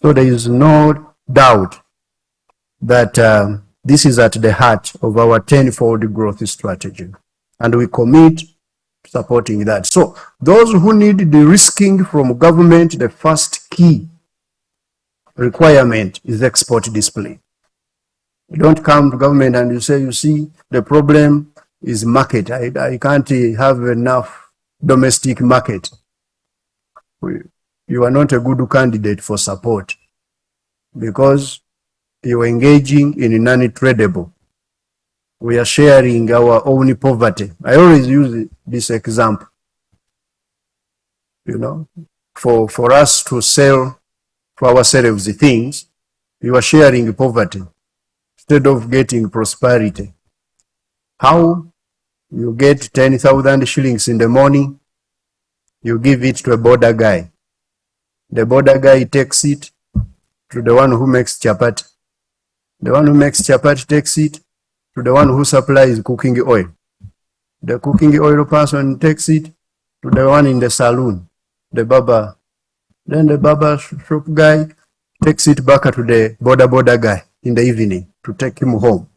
So there is no doubt that this is at the heart of our 10-fold growth strategy. And we commit to supporting that. So those who need the risking from government, the first key requirement is export discipline. You don't come to government and you say, you see, the problem is market. I can't have enough domestic market. You are not a good candidate for support because you are engaging in non-tradable. We are sharing our own poverty. I always use this example. You know, for us to sell for ourselves the things, you are sharing poverty instead of getting prosperity. How? You get 10,000 shillings in the morning, you give it to a border guy. The border guy takes it to the one who makes chapati. The one who makes chapati takes it to the one who supplies cooking oil. The cooking oil person takes it to the one in the saloon, the barber. Then the barber shop guy takes it back to the border guy in the evening to take him home.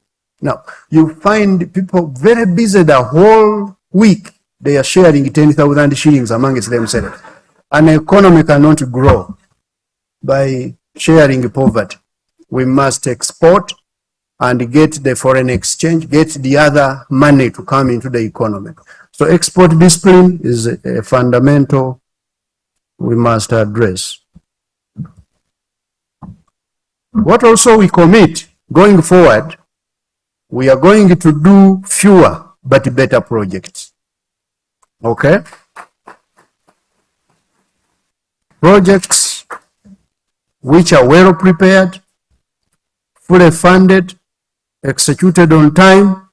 Now, you find people very busy the whole week. They are sharing 10,000 shillings amongst themselves. An economy cannot grow by sharing poverty. We must export and get the foreign exchange, get the other money to come into the economy. So export discipline is a fundamental we must address. What also we commit going forward, we are going to do fewer but better projects. Okay? Projects which are well prepared, fully funded, executed on time,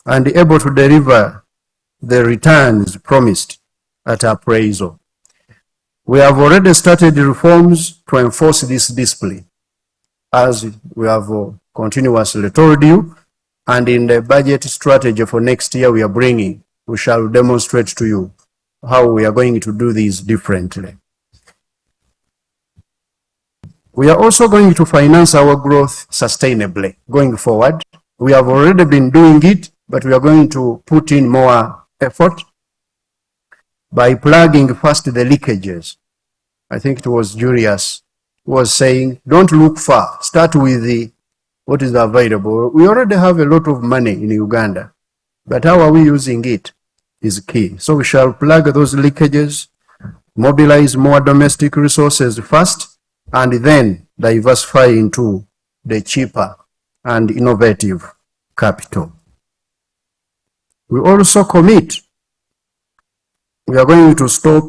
and able to deliver the returns promised at appraisal. We have already started the reforms to enforce this discipline, as we have continuously told you, and in the budget strategy for next year we are bringing, we shall demonstrate to you how we are going to do this differently. We are also going to finance our growth sustainably going forward. We have already been doing it, but we are going to put in more effort by plugging first the leakages. I think it was Julius who was saying, don't look far, start with what is available. We already have a lot of money in Uganda, but how are we using it is key. So we shall plug those leakages, mobilize more domestic resources first, and then diversify into the cheaper and innovative capital. We also commit, we are going to stop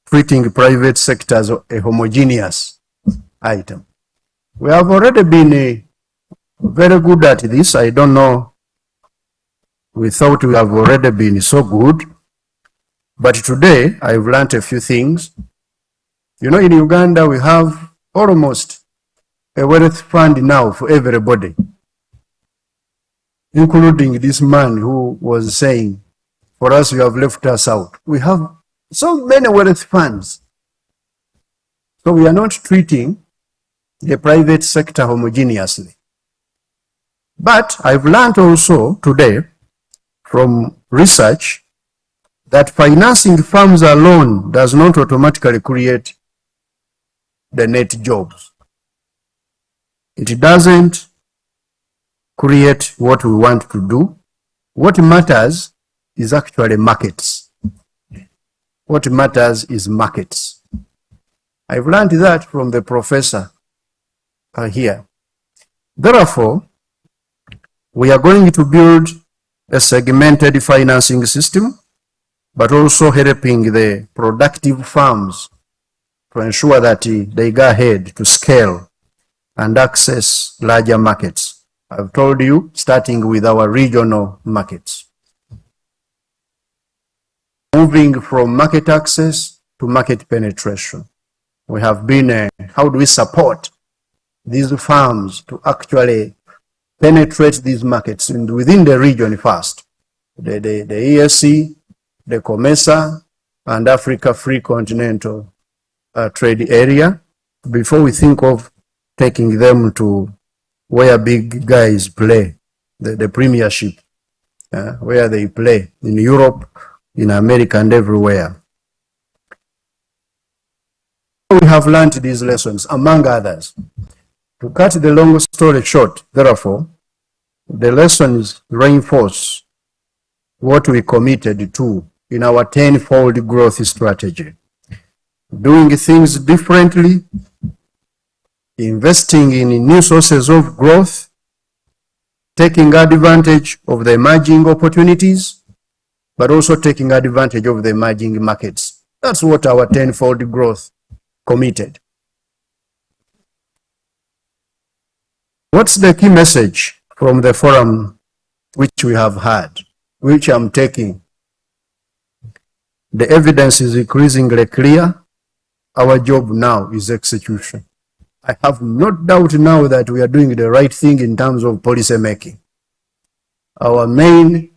treating private sector as a homogeneous item. We have already been very good at this. I don't know, we thought we have already been so good, but today I've learned a few things. You know, in Uganda we have almost a wealth fund now for everybody, including this man who was saying, for us, you have left us out. We have so many wealth funds. So we are not treating the private sector homogeneously. But I've learned also today from research that financing firms alone does not automatically create the net jobs. It doesn't create what we want to do. What matters is actually markets. What matters is markets. I've learned that from the professor here. Therefore, we are going to build a segmented financing system, but also helping the productive firms to ensure that they go ahead to scale and access larger markets. I've told you, starting with our regional markets. Moving from market access to market penetration. We have been, how do we support these firms to actually penetrate these markets within the region first? The EAC, the COMESA, and Africa Free Continental Trade Area, before we think of taking them to where big guys play, the Premiership, where they play in Europe, in America, and everywhere. We have learned these lessons, among others. To cut the long story short, therefore, the lessons reinforce what we committed to in our 10-fold growth strategy. Doing things differently, investing in new sources of growth, taking advantage of the emerging opportunities, but also taking advantage of the emerging markets. That's what our 10-fold growth committed. What's the key message from the forum which we have had, which I'm taking? The evidence is increasingly clear. Our job now is execution. I have no doubt now that we are doing the right thing in terms of policy making. Our main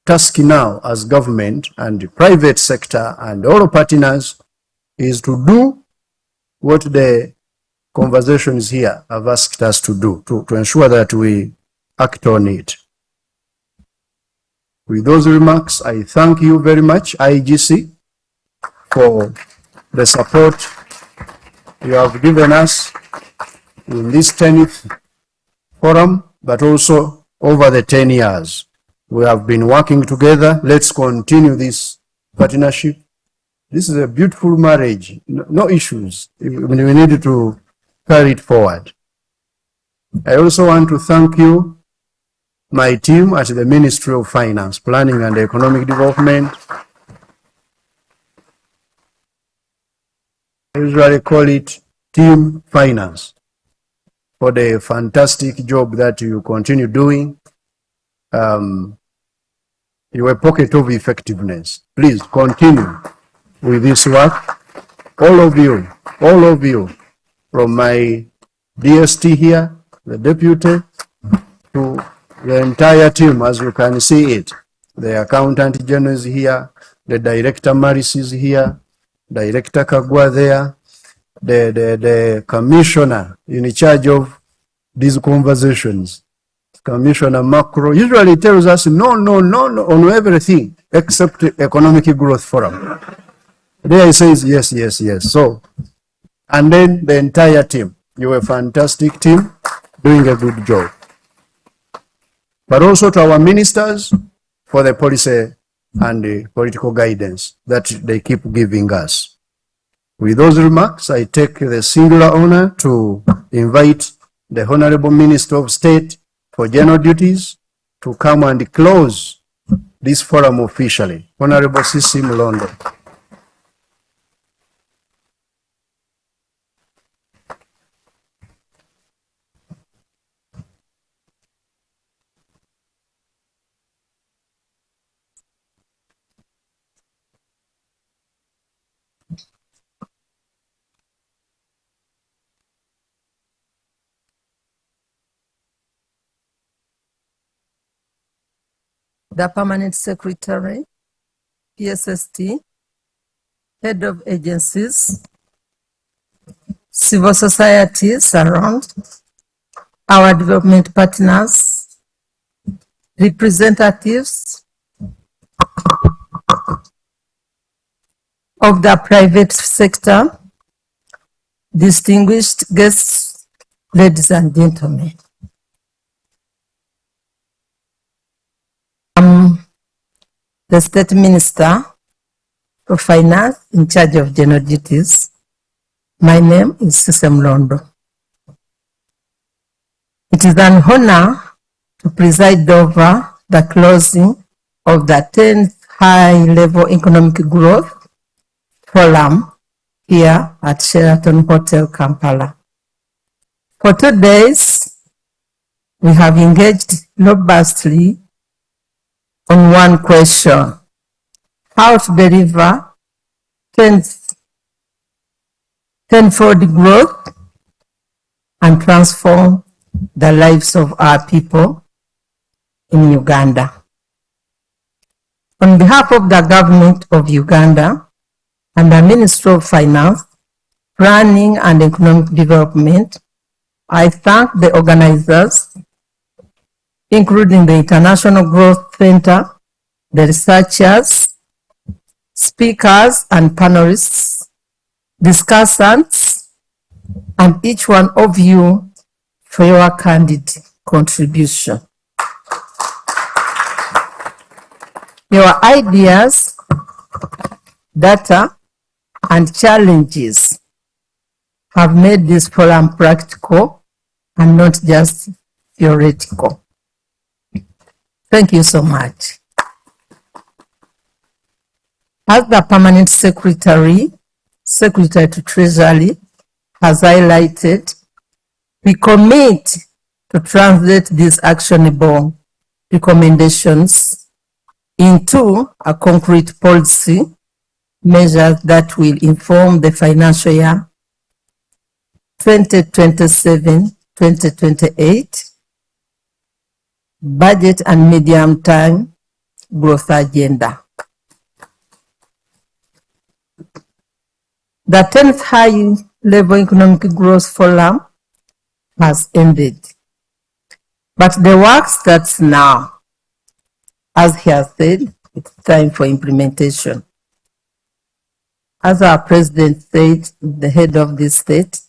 task now as government and the private sector and all partners is to do what the conversations here have asked us to do, to ensure that we act on it. With those remarks, I thank you very much, IGC, for the support you have given us in this 10th forum, but also over the 10 years. We have been working together. Let's continue this partnership. This is a beautiful marriage, no issues. We need to carry it forward. I also want to thank you, my team at the Ministry of Finance, Planning and Economic Development. I usually call it Team Finance, for the fantastic job that you continue doing. Your pocket of effectiveness. Please continue with this work. all of you, from my DST here, the deputy, to the entire team, as you can see it. The accountant general is here, the director Maris is here, Director Kagwa there, the commissioner in charge of these conversations, Commissioner Macro, usually tells us no on everything except economic growth forum. There he says yes. So, and then the entire team, you're a fantastic team, doing a good job. But also to our ministers for the policy and the political guidance that they keep giving us. With those remarks, I take the singular honor to invite the Honorable Minister of State for General Duties to come and close this forum officially. Honorable C.C. Mlondo. The Permanent Secretary, PSST, Head of Agencies, Civil Societies around, our development partners, representatives of the private sector, distinguished guests, ladies and gentlemen. The State Minister for Finance in charge of general duties. My name is C.C. Mlondo. It is an honor to preside over the closing of the 10th High-Level Economic Growth Forum here at Sheraton Hotel, Kampala. For 2 days, we have engaged robustly on one question: how to deliver tenfold growth and transform the lives of our people in Uganda. On behalf of the government of Uganda and the Ministry of Finance, Planning and Economic Development, I thank the organizers, including the International Growth Center, the researchers, speakers and panelists, discussants, and each one of you for your candid contribution. Your ideas, data, and challenges have made this forum practical and not just theoretical. Thank you so much. As the Permanent Secretary to Treasury has highlighted, we commit to translate these actionable recommendations into a concrete policy measures that will inform the financial year 2027-2028 budget and medium-term growth agenda. The 10th High-Level Economic Growth Forum has ended, but the work starts now. As he has said, it's time for implementation. As our president said, the head of the state,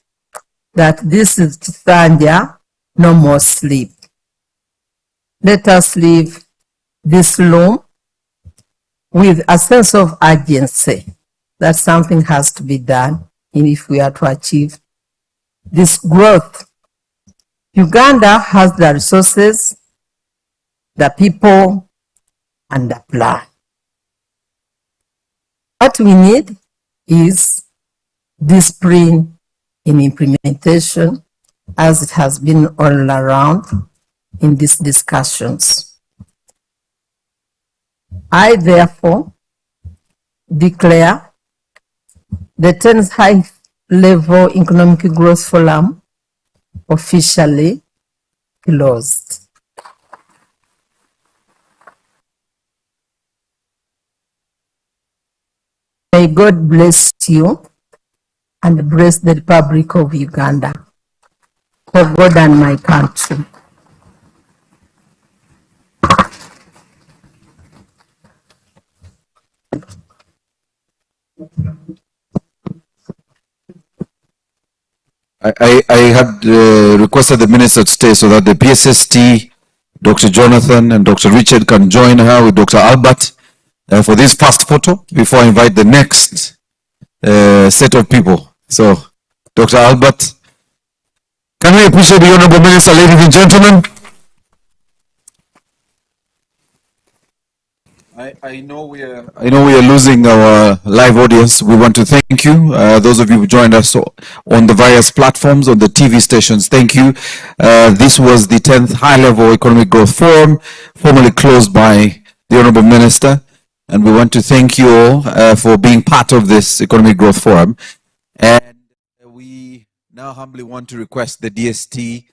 that this is Chisanja, no more sleep. Let us leave this room with a sense of urgency that something has to be done if we are to achieve this growth. Uganda has the resources, the people, and the plan. What we need is discipline in implementation, as it has been all around in these discussions. I therefore declare the 10th High Level Economic Growth Forum officially closed. May God bless you and bless the Republic of Uganda. For God and my country. I had requested the minister to stay so that the PSST, Dr. Jonathan and Dr. Richard can join her with Dr. Albert for this first photo before I invite the next set of people. So, Dr. Albert, can we appreciate the Honorable Minister, ladies and gentlemen? I know we are losing our live audience. We want to thank you, those of you who joined us on the various platforms, on the TV stations. Thank you. This was the 10th High Level Economic Growth Forum, formally closed by the Honorable Minister. And we want to thank you all for being part of this Economic Growth Forum. And we now humbly want to request the DST,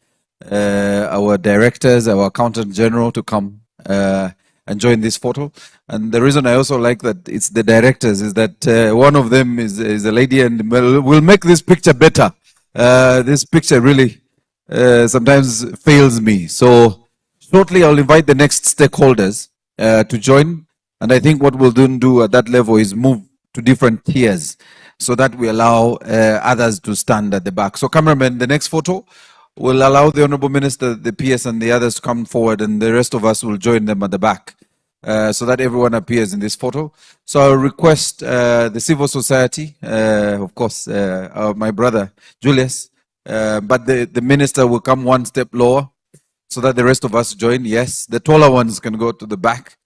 our directors, our Accountant General to come and join this photo. And the reason I also like that it's the directors is that one of them is a lady, and will make this picture better. This picture really sometimes fails me. So shortly I'll invite the next stakeholders to join. And I think what we'll do at that level is move to different tiers so that we allow others to stand at the back. So cameraman, the next photo will allow the Honorable Minister, the PS and the others to come forward, and the rest of us will join them at the back so that everyone appears in this photo. So I'll request the civil society, of course, my brother Julius, but the minister will come one step lower so that the rest of us join. Yes, the taller ones can go to the back.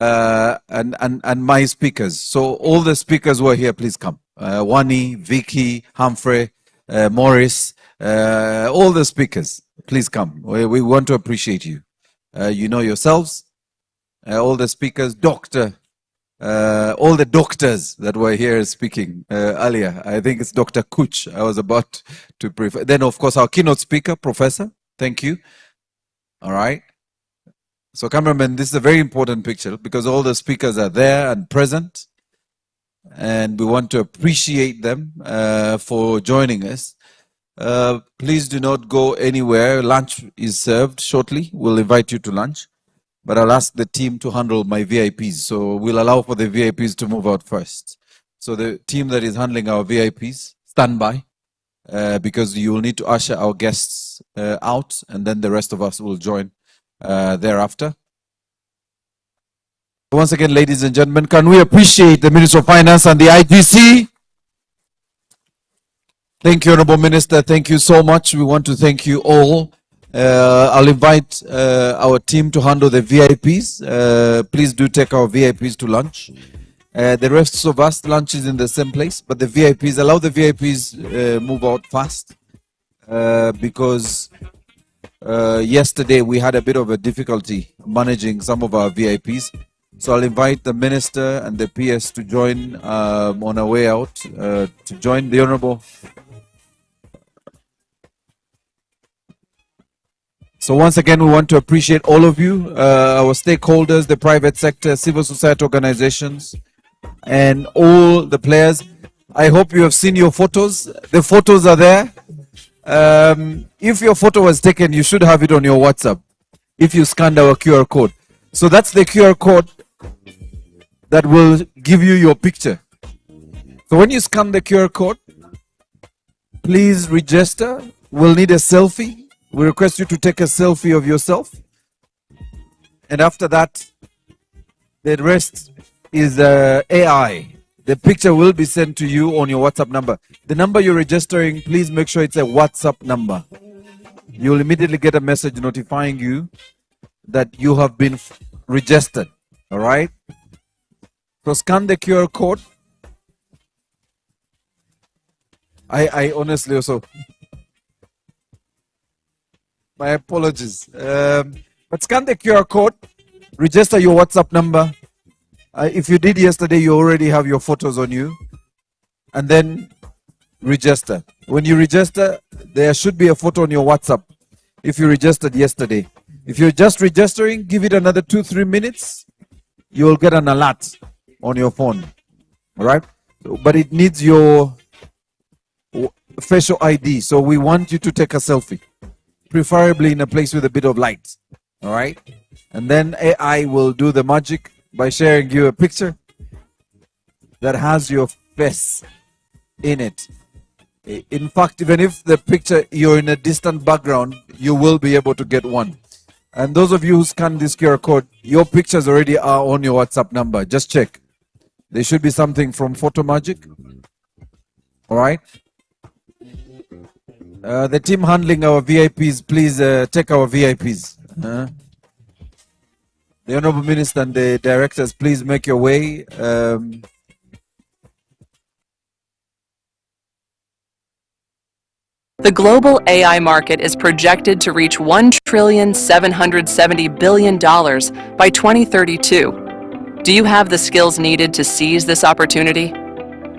And my speakers. So all the speakers who are here, please come. Wani, Vicky, Humphrey, Morris, all the speakers, please come. We want to appreciate you. You know yourselves. All the speakers, doctor, all the doctors that were here speaking earlier. I think it's Dr. Kuch. I was about to prefer. Then, of course, our keynote speaker, Professor. Thank you. All right. So cameraman, this is a very important picture because all the speakers are there and present, and we want to appreciate them for joining us. Please do not go anywhere. Lunch is served shortly. We'll invite you to lunch, but I'll ask the team to handle my VIPs. So we'll allow for the VIPs to move out first. So the team that is handling our VIPs, stand by because you will need to usher our guests out, and then the rest of us will join thereafter. Once again, ladies and gentlemen, can we appreciate the Minister of Finance and the IGC? Thank you, Honorable Minister. Thank you so much. We want to thank you all. I'll invite our team to handle the VIPs. Please do take our VIPs to lunch. The rest of us, lunch is in the same place, but the VIPs, allow the VIPs move out fast because yesterday we had a bit of a difficulty managing some of our VIPs. So I'll invite the Minister and the PS to join on our way out, to join the Honorable. So once again, we want to appreciate all of you, our stakeholders, the private sector, civil society organizations, and all the players. I hope you have seen your photos. The photos are there. If your photo was taken, you should have it on your WhatsApp if you scanned our QR code. So that's the QR code that will give you your picture. So when you scan the QR code, please register. We'll need a selfie. We request you to take a selfie of yourself. And after that, the rest is AI. The picture will be sent to you on your WhatsApp number. The number you're registering, please make sure it's a WhatsApp number. You'll immediately get a message notifying you that you have been registered. All right? So scan the QR code. I honestly also, my apologies. But scan the QR code, register your WhatsApp number. If you did yesterday, you already have your photos on you. And then register. When you register, there should be a photo on your WhatsApp if you registered yesterday. If you're just registering, give it another 2-3 minutes. You'll get an alert on your phone. All right? But it needs your facial ID. So we want you to take a selfie, preferably in a place with a bit of light. All right? And then AI will do the magic by sharing you a picture that has your face in it. In fact, even if the picture you're in a distant background, you will be able to get one. And those of you who scan this QR code, your pictures already are on your WhatsApp number. Just check. There should be something from PhotoMagic. All right. The team handling our VIPs, please take our VIPs. The Honorable Minister and the directors, please make your way. The global AI market is projected to reach $1.770 billion by 2032. Do you have the skills needed to seize this opportunity?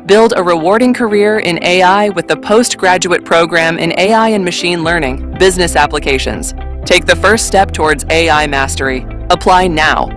Build a rewarding career in AI with the postgraduate program in AI and Machine Learning, Business Applications. Take the first step towards AI mastery. Apply now